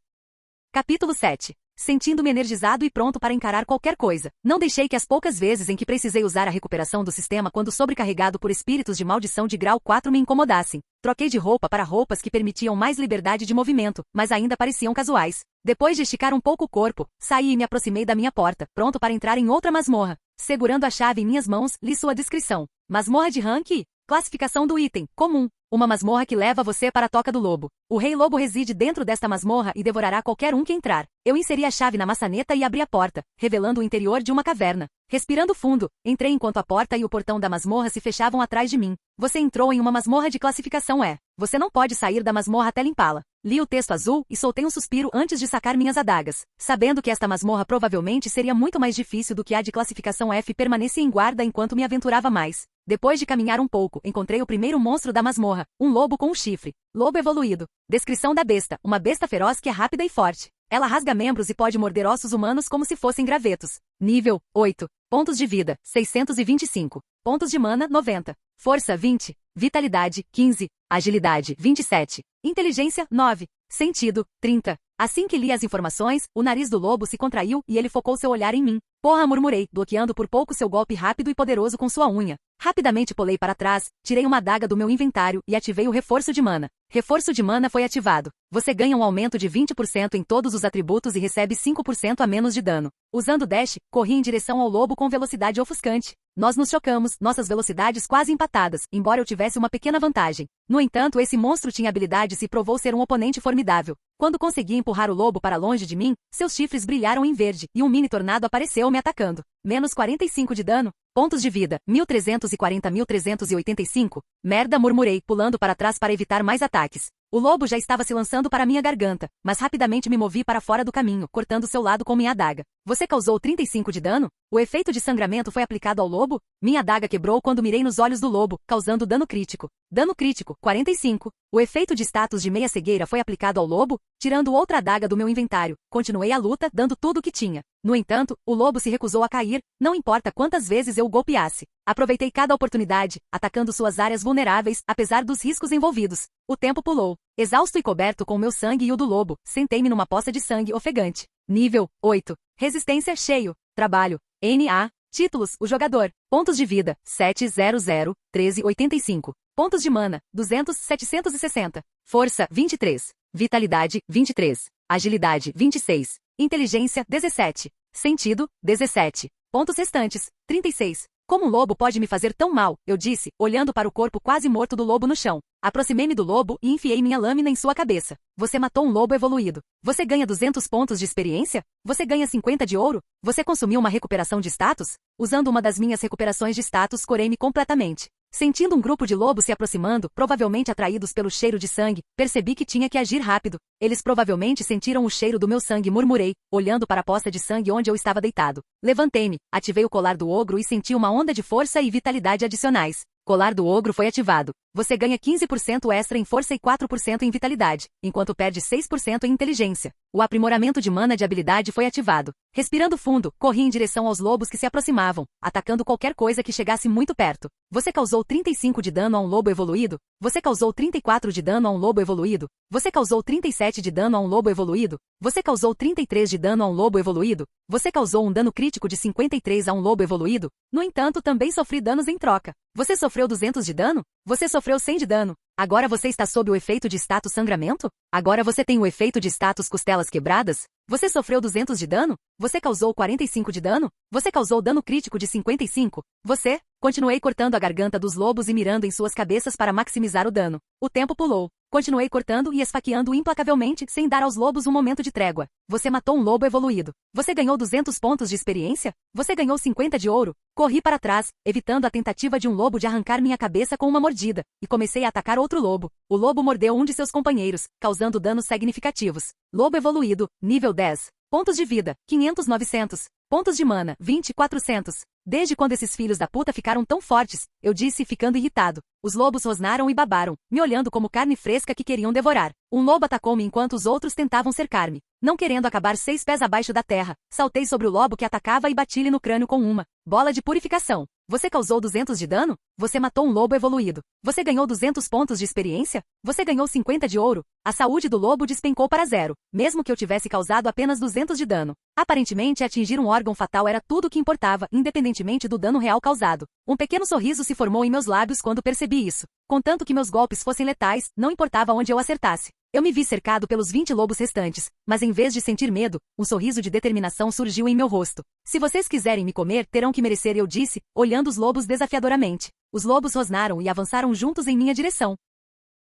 Capítulo 7. Sentindo-me energizado e pronto para encarar qualquer coisa. Não deixei que as poucas vezes em que precisei usar a recuperação do sistema quando sobrecarregado por espíritos de maldição de grau 4 me incomodassem. Troquei de roupa para roupas que permitiam mais liberdade de movimento, mas ainda pareciam casuais. Depois de esticar um pouco o corpo, saí e me aproximei da minha porta, pronto para entrar em outra masmorra. Segurando a chave em minhas mãos, li sua descrição. Masmorra de rank? Classificação do item, comum. Uma masmorra que leva você para a Toca do Lobo. O Rei Lobo reside dentro desta masmorra e devorará qualquer um que entrar. Eu inseri a chave na maçaneta e abri a porta, revelando o interior de uma caverna. Respirando fundo, entrei enquanto a porta e o portão da masmorra se fechavam atrás de mim. Você entrou em uma masmorra de classificação E. Você não pode sair da masmorra até limpá-la. Li o texto azul e soltei um suspiro antes de sacar minhas adagas. Sabendo que esta masmorra provavelmente seria muito mais difícil do que a de classificação F, permaneci em guarda enquanto me aventurava mais. Depois de caminhar um pouco, encontrei o primeiro monstro da masmorra, um lobo com um chifre. Lobo evoluído. Descrição da besta, uma besta feroz que é rápida e forte. Ela rasga membros e pode morder ossos humanos como se fossem gravetos. Nível 8. Pontos de vida, 625. Pontos de mana, 90. Força, 20. Vitalidade, 15. Agilidade, 27. Inteligência, 9. Sentido, 30. Assim que li as informações, o nariz do lobo se contraiu e ele focou seu olhar em mim. Porra, murmurei, bloqueando por pouco seu golpe rápido e poderoso com sua unha. Rapidamente pulei para trás, tirei uma adaga do meu inventário e ativei o reforço de mana. Reforço de mana foi ativado. Você ganha um aumento de 20% em todos os atributos e recebe 5% a menos de dano. Usando dash, corri em direção ao lobo com velocidade ofuscante. Nós nos chocamos, nossas velocidades quase empatadas, embora eu tivesse uma pequena vantagem. No entanto, esse monstro tinha habilidades e provou ser um oponente formidável. Quando consegui empurrar o lobo para longe de mim, seus chifres brilharam em verde, e um mini tornado apareceu me atacando. Menos 45 de dano. Pontos de vida, 1340-1385. Merda, murmurei, pulando para trás para evitar mais ataques. O lobo já estava se lançando para minha garganta, mas rapidamente me movi para fora do caminho, cortando seu lado com minha adaga. Você causou 35 de dano? O efeito de sangramento foi aplicado ao lobo? Minha adaga quebrou quando mirei nos olhos do lobo, causando dano crítico. Dano crítico, 45. O efeito de status de meia cegueira foi aplicado ao lobo, tirando outra adaga do meu inventário. Continuei a luta, dando tudo o que tinha. No entanto, o lobo se recusou a cair, não importa quantas vezes eu o golpeasse. Aproveitei cada oportunidade, atacando suas áreas vulneráveis, apesar dos riscos envolvidos. O tempo pulou. Exausto e coberto com meu sangue e o do lobo, sentei-me numa poça de sangue ofegante. Nível 8. Resistência cheio. Trabalho. NA. Títulos, o jogador. Pontos de vida, 700, 1385. Pontos de mana, 200, 760. Força, 23. Vitalidade, 23. Agilidade, 26. Inteligência, 17. Sentido, 17. Pontos restantes, 36. Como um lobo pode me fazer tão mal? Eu disse, olhando para o corpo quase morto do lobo no chão. Aproximei-me do lobo e enfiei minha lâmina em sua cabeça. Você matou um lobo evoluído. Você ganha 200 pontos de experiência? Você ganha 50 de ouro? Você consumiu uma recuperação de status? Usando uma das minhas recuperações de status, corei-me completamente. Sentindo um grupo de lobos se aproximando, provavelmente atraídos pelo cheiro de sangue, percebi que tinha que agir rápido. Eles provavelmente sentiram o cheiro do meu sangue, murmurei, olhando para a poça de sangue onde eu estava deitado. Levantei-me, ativei o colar do ogro e senti uma onda de força e vitalidade adicionais. Colar do ogro foi ativado. Você ganha 15% extra em força e 4% em vitalidade, enquanto perde 6% em inteligência. O aprimoramento de mana de habilidade foi ativado. Respirando fundo, corri em direção aos lobos que se aproximavam, atacando qualquer coisa que chegasse muito perto. Você causou 35 de dano a um lobo evoluído? Você causou 34 de dano a um lobo evoluído? Você causou 37 de dano a um lobo evoluído? Você causou 33 de dano a um lobo evoluído? Você causou um dano crítico de 53 a um lobo evoluído? No entanto, também sofri danos em troca. Você sofreu 200 de dano? Você sofreu 100 de dano. Agora você está sob o efeito de status sangramento? Agora você tem o efeito de status costelas quebradas? Você sofreu 200 de dano? Você causou 45 de dano? Você causou dano crítico de 55? Você? Continuei cortando a garganta dos lobos e mirando em suas cabeças para maximizar o dano. O tempo pulou. Continuei cortando e esfaqueando implacavelmente, sem dar aos lobos um momento de trégua. Você matou um lobo evoluído. Você ganhou 200 pontos de experiência? Você ganhou 50 de ouro? Corri para trás, evitando a tentativa de um lobo de arrancar minha cabeça com uma mordida, e comecei a atacar outro lobo. O lobo mordeu um de seus companheiros, causando danos significativos. Lobo evoluído, nível 10. Pontos de vida, 500-900. Pontos de mana, 20-400. Desde quando esses filhos da puta ficaram tão fortes? Eu disse, ficando irritado. Os lobos rosnaram e babaram, me olhando como carne fresca que queriam devorar. Um lobo atacou-me enquanto os outros tentavam cercar-me. Não querendo acabar 6 pés abaixo da terra, saltei sobre o lobo que atacava e bati-lhe no crânio com uma bola de purificação. Você causou 200 de dano? Você matou um lobo evoluído. Você ganhou 200 pontos de experiência? Você ganhou 50 de ouro? A saúde do lobo despencou para 0, mesmo que eu tivesse causado apenas 200 de dano. Aparentemente, atingir um órgão fatal era tudo o que importava, independentemente do dano real causado. Um pequeno sorriso se formou em meus lábios quando percebi isso. Contanto que meus golpes fossem letais, não importava onde eu acertasse. Eu me vi cercado pelos 20 lobos restantes, mas em vez de sentir medo, um sorriso de determinação surgiu em meu rosto. Se vocês quiserem me comer, terão que merecer, eu disse, olhando os lobos desafiadoramente. Os lobos rosnaram e avançaram juntos em minha direção.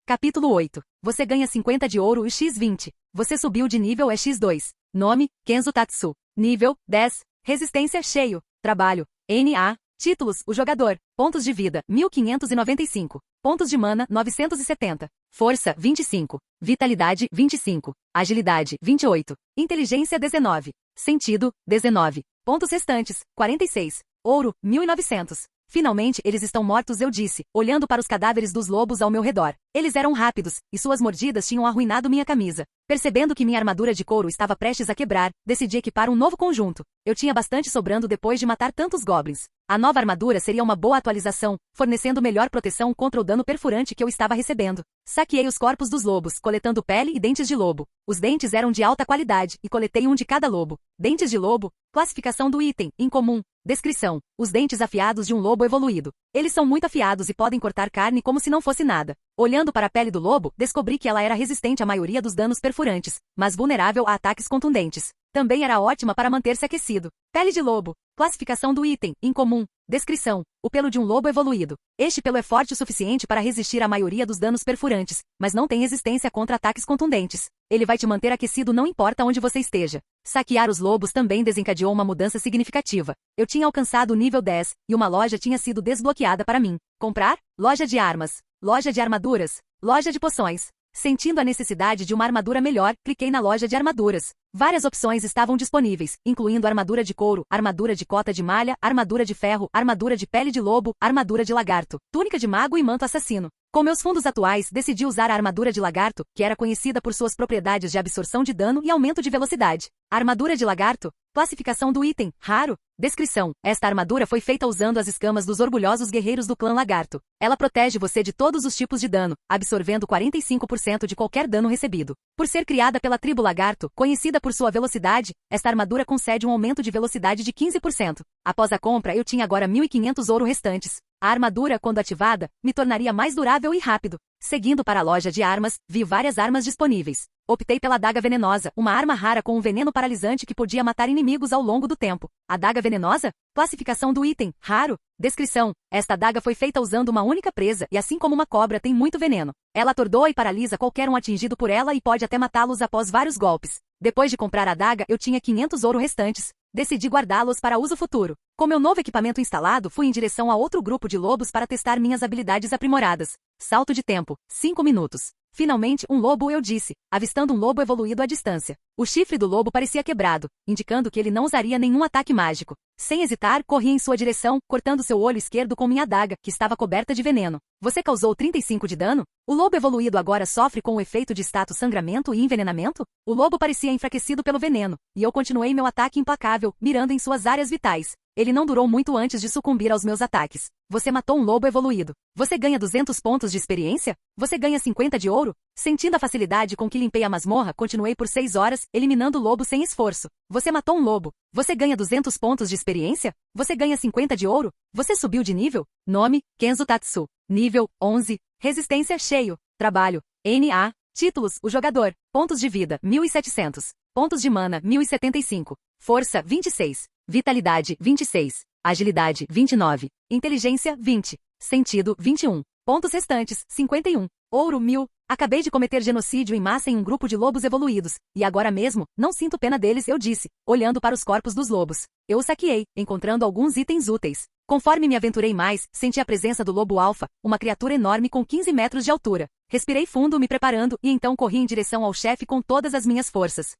Capítulo 8. Você ganha 50 de ouro e x20. Você subiu de nível é x2. Nome, Kenzo Tatsu. Nível, 10. Resistência, cheio. Trabalho, NA. Títulos, o jogador. Pontos de vida, 1595. Pontos de mana, 970. Força, 25. Vitalidade, 25. Agilidade, 28. Inteligência, 19. Sentido, 19. Pontos restantes, 46. Ouro, 1900. Finalmente, eles estão mortos, eu disse, olhando para os cadáveres dos lobos ao meu redor. Eles eram rápidos, e suas mordidas tinham arruinado minha camisa. Percebendo que minha armadura de couro estava prestes a quebrar, decidi equipar um novo conjunto. Eu tinha bastante sobrando depois de matar tantos goblins. A nova armadura seria uma boa atualização, fornecendo melhor proteção contra o dano perfurante que eu estava recebendo. Saqueei os corpos dos lobos, coletando pele e dentes de lobo. Os dentes eram de alta qualidade, e coletei um de cada lobo. Dentes de lobo. Classificação do item, incomum. Descrição. Os dentes afiados de um lobo evoluído. Eles são muito afiados e podem cortar carne como se não fosse nada. Olhando para a pele do lobo, descobri que ela era resistente à maioria dos danos perfurantes, mas vulnerável a ataques contundentes. Também era ótima para manter-se aquecido. Pele de lobo. Classificação do item, incomum. Descrição. O pelo de um lobo evoluído. Este pelo é forte o suficiente para resistir à maioria dos danos perfurantes, mas não tem resistência contra ataques contundentes. Ele vai te manter aquecido não importa onde você esteja. Saquear os lobos também desencadeou uma mudança significativa. Eu tinha alcançado o nível 10, e uma loja tinha sido desbloqueada para mim. Comprar? Loja de armas. Loja de armaduras. Loja de poções. Sentindo a necessidade de uma armadura melhor, cliquei na loja de armaduras. Várias opções estavam disponíveis, incluindo armadura de couro, armadura de cota de malha, armadura de ferro, armadura de pele de lobo, armadura de lagarto, túnica de mago e manto assassino. Com meus fundos atuais, decidi usar a armadura de lagarto, que era conhecida por suas propriedades de absorção de dano e aumento de velocidade. Armadura de lagarto. Classificação do item, raro. Descrição. Esta armadura foi feita usando as escamas dos orgulhosos guerreiros do clã lagarto. Ela protege você de todos os tipos de dano, absorvendo 45% de qualquer dano recebido. Por ser criada pela tribo lagarto, conhecida por sua velocidade, esta armadura concede um aumento de velocidade de 15%. Após a compra, eu tinha agora 1.500 ouro restantes. A armadura, quando ativada, me tornaria mais durável e rápido. Seguindo para a loja de armas, vi várias armas disponíveis. Optei pela adaga venenosa, uma arma rara com um veneno paralisante que podia matar inimigos ao longo do tempo. Adaga venenosa? Classificação do item, raro. Descrição. Esta adaga foi feita usando uma única presa e assim como uma cobra tem muito veneno. Ela atordoa e paralisa qualquer um atingido por ela e pode até matá-los após vários golpes. Depois de comprar a adaga, eu tinha 500 ouro restantes. Decidi guardá-los para uso futuro. Com meu novo equipamento instalado, fui em direção a outro grupo de lobos para testar minhas habilidades aprimoradas. Salto de tempo, 5 minutos. Finalmente, um lobo, eu disse, avistando um lobo evoluído à distância. O chifre do lobo parecia quebrado, indicando que ele não usaria nenhum ataque mágico. Sem hesitar, corri em sua direção, cortando seu olho esquerdo com minha adaga, que estava coberta de veneno. Você causou 35 de dano? O lobo evoluído agora sofre com o efeito de status sangramento e envenenamento? O lobo parecia enfraquecido pelo veneno, e eu continuei meu ataque implacável, mirando em suas áreas vitais. Ele não durou muito antes de sucumbir aos meus ataques. Você matou um lobo evoluído. Você ganha 200 pontos de experiência? Você ganha 50 de ouro? Sentindo a facilidade com que limpei a masmorra, continuei por 6 horas, eliminando o lobo sem esforço. Você matou um lobo. Você ganha 200 pontos de experiência? Você ganha 50 de ouro? Você subiu de nível? Nome, Kenzo Tatsu. Nível, 11. Resistência, cheio. Trabalho, NA. Títulos, o jogador. Pontos de vida, 1.700. Pontos de mana, 1.075. Força, 26. Vitalidade, 26. Agilidade, 29. Inteligência, 20. Sentido, 21. Pontos restantes, 51. Ouro, 1.000. Acabei de cometer genocídio em massa em um grupo de lobos evoluídos, e agora mesmo, não sinto pena deles, eu disse, olhando para os corpos dos lobos. Eu os saqueei, encontrando alguns itens úteis. Conforme me aventurei mais, senti a presença do lobo alfa, uma criatura enorme com 15 metros de altura. Respirei fundo, me preparando, e então corri em direção ao chefe com todas as minhas forças.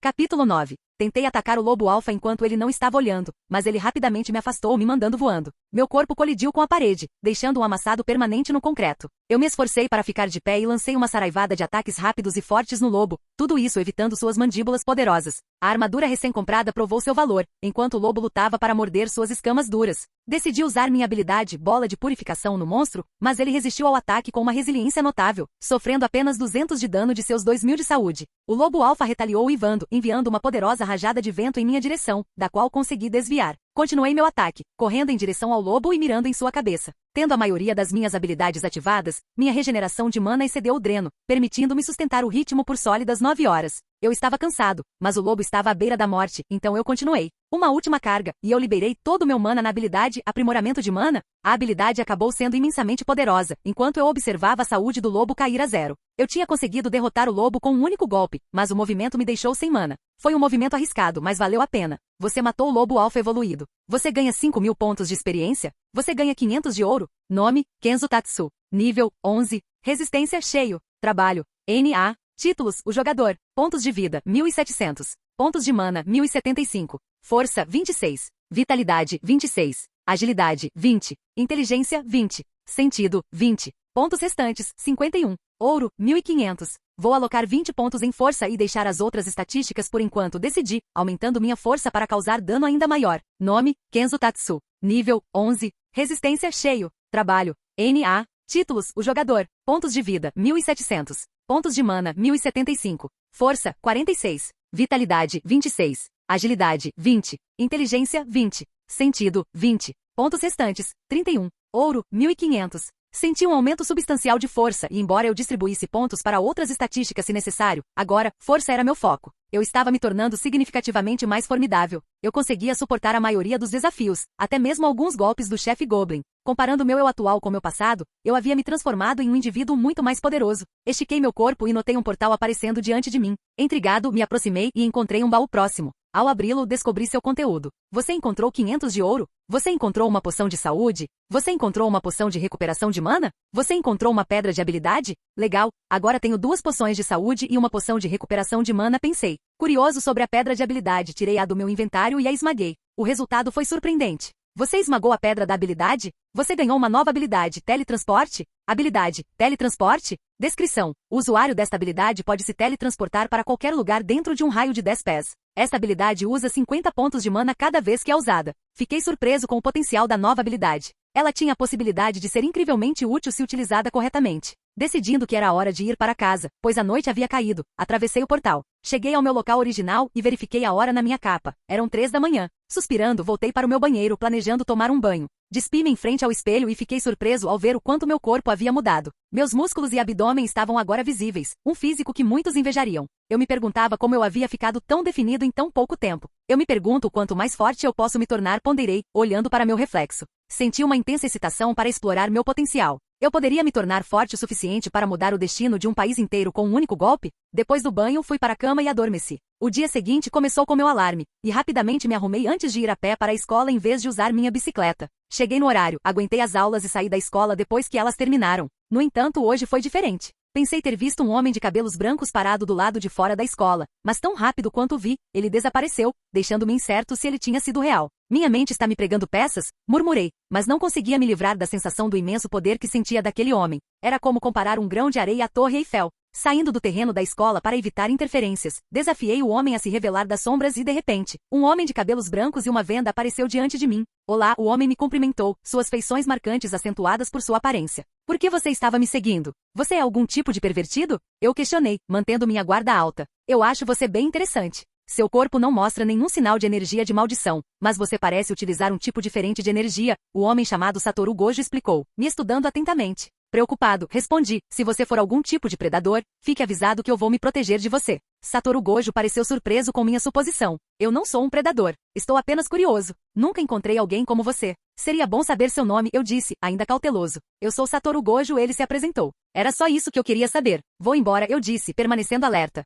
Capítulo 9. Tentei atacar o lobo alfa enquanto ele não estava olhando, mas ele rapidamente me afastou, me mandando voando. Meu corpo colidiu com a parede, deixando um amassado permanente no concreto. Eu me esforcei para ficar de pé e lancei uma saraivada de ataques rápidos e fortes no lobo, tudo isso evitando suas mandíbulas poderosas. A armadura recém-comprada provou seu valor, enquanto o lobo lutava para morder suas escamas duras. Decidi usar minha habilidade Bola de Purificação no monstro, mas ele resistiu ao ataque com uma resiliência notável, sofrendo apenas 200 de dano de seus 2000 de saúde. O lobo alfa retaliou uivando, enviando uma poderosa rajada de vento em minha direção, da qual consegui desviar. Continuei meu ataque, correndo em direção ao lobo e mirando em sua cabeça. Tendo a maioria das minhas habilidades ativadas, minha regeneração de mana excedeu o dreno, permitindo-me sustentar o ritmo por sólidas 9 horas. Eu estava cansado, mas o lobo estava à beira da morte, então eu continuei. Uma última carga, e eu liberei todo o meu mana na habilidade Aprimoramento de Mana. A habilidade acabou sendo imensamente poderosa, enquanto eu observava a saúde do lobo cair a zero. Eu tinha conseguido derrotar o lobo com um único golpe, mas o movimento me deixou sem mana. Foi um movimento arriscado, mas valeu a pena. Você matou o lobo alfa evoluído. Você ganha 5.000 pontos de experiência. Você ganha 500 de ouro. Nome, Kenzo Tatsu. Nível, 11. Resistência, cheio. Trabalho, NA. Títulos, o jogador. Pontos de vida, 1.700. Pontos de mana, 1.075. Força, 26. Vitalidade, 26. Agilidade, 20. Inteligência, 20. Sentido, 20. Pontos restantes, 51. Ouro, 1.500. Vou alocar 20 pontos em força e deixar as outras estatísticas por enquanto decidi, aumentando minha força para causar dano ainda maior. Nome, Kenzo Tatsu. Nível, 11. Resistência, cheio. Trabalho, NA. Títulos, o jogador. Pontos de vida, 1.700. Pontos de mana, 1.075. Força, 46. Vitalidade, 26. Agilidade, 20. Inteligência, 20. Sentido, 20. Pontos restantes, 31. Ouro, 1.500. Senti um aumento substancial de força e embora eu distribuísse pontos para outras estatísticas se necessário, agora, força era meu foco. Eu estava me tornando significativamente mais formidável. Eu conseguia suportar a maioria dos desafios, até mesmo alguns golpes do chefe Goblin. Comparando meu eu atual com meu passado, eu havia me transformado em um indivíduo muito mais poderoso. Estiquei meu corpo e notei um portal aparecendo diante de mim. Intrigado, me aproximei e encontrei um baú próximo. Ao abri-lo, descobri seu conteúdo. Você encontrou 500 de ouro? Você encontrou uma poção de saúde? Você encontrou uma poção de recuperação de mana? Você encontrou uma pedra de habilidade? Legal, agora tenho 2 poções de saúde e uma poção de recuperação de mana, pensei. Curioso sobre a pedra de habilidade, tirei a do meu inventário e a esmaguei. O resultado foi surpreendente. Você esmagou a pedra da habilidade? Você ganhou uma nova habilidade, Teletransporte? Habilidade, Teletransporte? Descrição. O usuário desta habilidade pode se teletransportar para qualquer lugar dentro de um raio de 10 pés. Esta habilidade usa 50 pontos de mana cada vez que é usada. Fiquei surpreso com o potencial da nova habilidade. Ela tinha a possibilidade de ser incrivelmente útil se utilizada corretamente. Decidindo que era hora de ir para casa, pois a noite havia caído, atravessei o portal. Cheguei ao meu local original e verifiquei a hora na minha capa. Eram 3 da manhã. Suspirando, voltei para o meu banheiro planejando tomar um banho. Despi-me em frente ao espelho e fiquei surpreso ao ver o quanto meu corpo havia mudado. Meus músculos e abdômen estavam agora visíveis, um físico que muitos invejariam. Eu me perguntava como eu havia ficado tão definido em tão pouco tempo. Eu me pergunto quanto mais forte eu posso me tornar, ponderei, olhando para meu reflexo. Senti uma intensa excitação para explorar meu potencial. Eu poderia me tornar forte o suficiente para mudar o destino de um país inteiro com um único golpe? Depois do banho, fui para a cama e adormeci. O dia seguinte começou com meu alarme, e rapidamente me arrumei antes de ir a pé para a escola em vez de usar minha bicicleta. Cheguei no horário, aguentei as aulas e saí da escola depois que elas terminaram. No entanto, hoje foi diferente. Pensei ter visto um homem de cabelos brancos parado do lado de fora da escola, mas tão rápido quanto o vi, ele desapareceu, deixando-me incerto se ele tinha sido real. Minha mente está me pregando peças? Murmurei, mas não conseguia me livrar da sensação do imenso poder que sentia daquele homem. Era como comparar um grão de areia à Torre Eiffel. Saindo do terreno da escola para evitar interferências, desafiei o homem a se revelar das sombras e de repente, um homem de cabelos brancos e uma venda apareceu diante de mim. Olá, o homem me cumprimentou, suas feições marcantes acentuadas por sua aparência. Por que você estava me seguindo? Você é algum tipo de pervertido? Eu questionei, mantendo minha guarda alta. Eu acho você bem interessante. Seu corpo não mostra nenhum sinal de energia de maldição, mas você parece utilizar um tipo diferente de energia, o homem chamado Satoru Gojo explicou, me estudando atentamente. Preocupado, respondi, se você for algum tipo de predador, fique avisado que eu vou me proteger de você. Satoru Gojo pareceu surpreso com minha suposição. Eu não sou um predador. Estou apenas curioso. Nunca encontrei alguém como você. Seria bom saber seu nome, eu disse, ainda cauteloso. Eu sou Satoru Gojo, ele se apresentou. Era só isso que eu queria saber. Vou embora, eu disse, permanecendo alerta.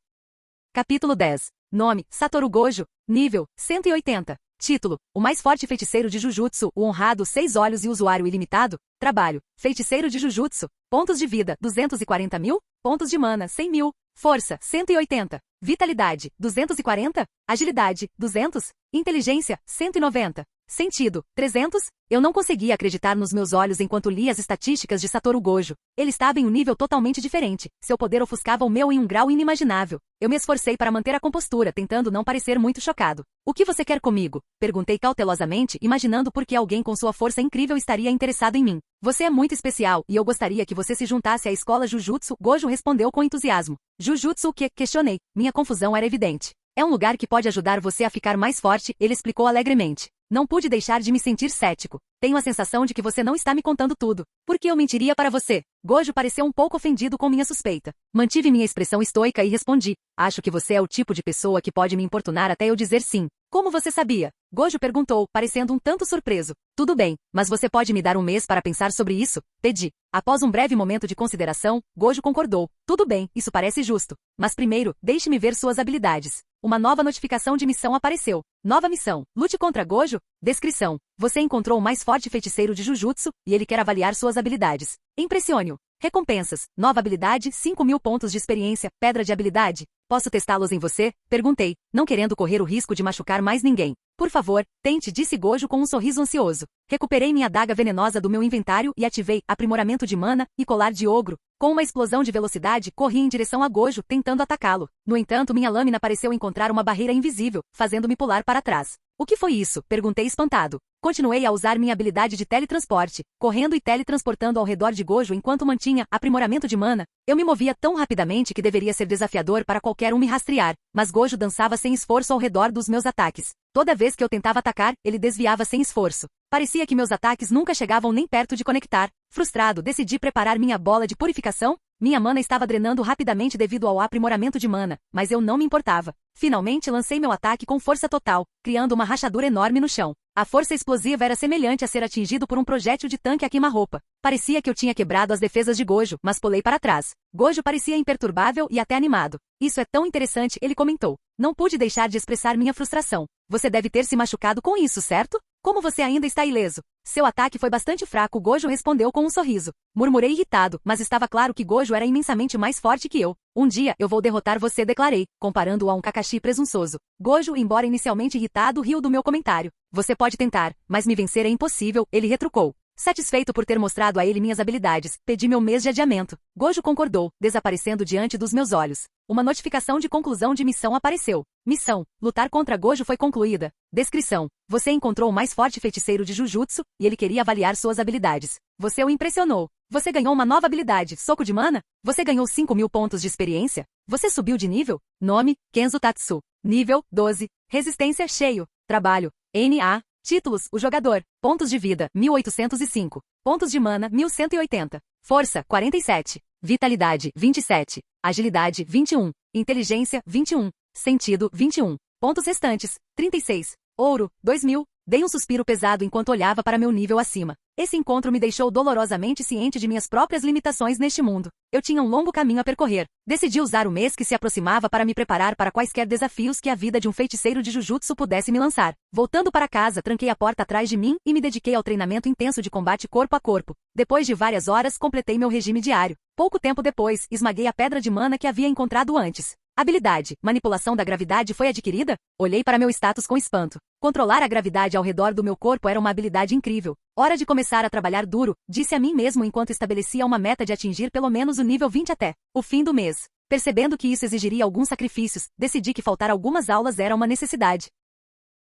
Capítulo 10. Nome, Satoru Gojo. Nível, 180. Título, o mais forte feiticeiro de Jujutsu, o honrado 6 olhos e usuário ilimitado. Trabalho, feiticeiro de Jujutsu. Pontos de vida, 240.000. Pontos de mana, 100.000. Força, 180. Vitalidade, 240. Agilidade, 200. Inteligência, 190. Sentido, 300? Eu não conseguia acreditar nos meus olhos enquanto li as estatísticas de Satoru Gojo. Ele estava em um nível totalmente diferente. Seu poder ofuscava o meu em um grau inimaginável. Eu me esforcei para manter a compostura, tentando não parecer muito chocado. O que você quer comigo? Perguntei cautelosamente, imaginando por que alguém com sua força incrível estaria interessado em mim. Você é muito especial, e eu gostaria que você se juntasse à escola Jujutsu, Gojo respondeu com entusiasmo. Jujutsu o quê? Questionei. Minha confusão era evidente. É um lugar que pode ajudar você a ficar mais forte, ele explicou alegremente. Não pude deixar de me sentir cético. Tenho a sensação de que você não está me contando tudo. Por que eu mentiria para você? Gojo pareceu um pouco ofendido com minha suspeita. Mantive minha expressão estoica e respondi. Acho que você é o tipo de pessoa que pode me importunar até eu dizer sim. Como você sabia? Gojo perguntou, parecendo um tanto surpreso. Tudo bem, mas você pode me dar um mês para pensar sobre isso? Pedi. Após um breve momento de consideração, Gojo concordou. Tudo bem, isso parece justo. Mas primeiro, deixe-me ver suas habilidade. Uma nova notificação de missão apareceu. Nova missão. Lute contra Gojo. Descrição. Você encontrou o mais forte feiticeiro de Jujutsu, e ele quer avaliar suas habilidades. Impressione-o. Recompensas. Nova habilidade, 5.000 pontos de experiência, pedra de habilidade. Posso testá-los em você? Perguntei, não querendo correr o risco de machucar mais ninguém. Por favor, tente, disse Gojo com um sorriso ansioso. Recuperei minha adaga venenosa do meu inventário e ativei aprimoramento de mana e colar de ogro. Com uma explosão de velocidade, corri em direção a Gojo, tentando atacá-lo. No entanto, minha lâmina pareceu encontrar uma barreira invisível, fazendo-me pular para trás. O que foi isso? Perguntei espantado. Continuei a usar minha habilidade de teletransporte, correndo e teletransportando ao redor de Gojo enquanto mantinha aprimoramento de mana. Eu me movia tão rapidamente que deveria ser desafiador para qualquer um me rastrear, mas Gojo dançava sem esforço ao redor dos meus ataques. Toda vez que eu tentava atacar, ele desviava sem esforço. Parecia que meus ataques nunca chegavam nem perto de conectar. Frustrado, decidi preparar minha bola de purificação. Minha mana estava drenando rapidamente devido ao aprimoramento de mana, mas eu não me importava. Finalmente lancei meu ataque com força total, criando uma rachadura enorme no chão. A força explosiva era semelhante a ser atingido por um projétil de tanque a queima-roupa. Parecia que eu tinha quebrado as defesas de Gojo, mas pulei para trás. Gojo parecia imperturbável e até animado. Isso é tão interessante, ele comentou. Não pude deixar de expressar minha frustração. Você deve ter se machucado com isso, certo? Como você ainda está ileso? Seu ataque foi bastante fraco, Gojo respondeu com um sorriso. Murmurei irritado, mas estava claro que Gojo era imensamente mais forte que eu. Um dia, eu vou derrotar você, declarei, comparando-o a um Kakashi presunçoso. Gojo, embora inicialmente irritado, riu do meu comentário. Você pode tentar, mas me vencer é impossível, ele retrucou. Satisfeito por ter mostrado a ele minhas habilidades, pedi meu mês de adiamento. Gojo concordou, desaparecendo diante dos meus olhos. Uma notificação de conclusão de missão apareceu. Missão: lutar contra Gojo foi concluída. Descrição: você encontrou o mais forte feiticeiro de Jujutsu, e ele queria avaliar suas habilidades. Você o impressionou. Você ganhou uma nova habilidade, soco de mana? Você ganhou 5.000 pontos de experiência? Você subiu de nível? Nome: Kenzo Tatsu. Nível: 12. Resistência: cheio. Trabalho: NA. Títulos: o jogador. Pontos de vida: 1.805. Pontos de mana: 1.180. Força: 47. Vitalidade: 27. Agilidade: 21. Inteligência: 21. Sentido: 21. Pontos restantes: 36. Ouro: 2.000. Dei um suspiro pesado enquanto olhava para meu nível acima. Esse encontro me deixou dolorosamente ciente de minhas próprias limitações neste mundo. Eu tinha um longo caminho a percorrer. Decidi usar o mês que se aproximava para me preparar para quaisquer desafios que a vida de um feiticeiro de Jujutsu pudesse me lançar. Voltando para casa, tranquei a porta atrás de mim e me dediquei ao treinamento intenso de combate corpo a corpo. Depois de várias horas, completei meu regime diário. Pouco tempo depois, esmaguei a pedra de mana que havia encontrado antes. Habilidade: manipulação da gravidade foi adquirida? Olhei para meu status com espanto. Controlar a gravidade ao redor do meu corpo era uma habilidade incrível. Hora de começar a trabalhar duro, disse a mim mesmo enquanto estabelecia uma meta de atingir pelo menos o nível 20 até o fim do mês. Percebendo que isso exigiria alguns sacrifícios, decidi que faltar algumas aulas era uma necessidade.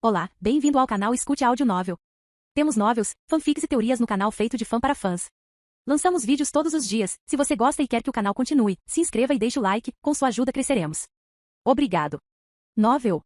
Olá, bem-vindo ao canal Escute Áudio Novel. Temos novels, fanfics e teorias no canal feito de fã para fãs. Lançamos vídeos todos os dias. Se você gosta e quer que o canal continue, se inscreva e deixe o like, com sua ajuda cresceremos. Obrigado. Novel.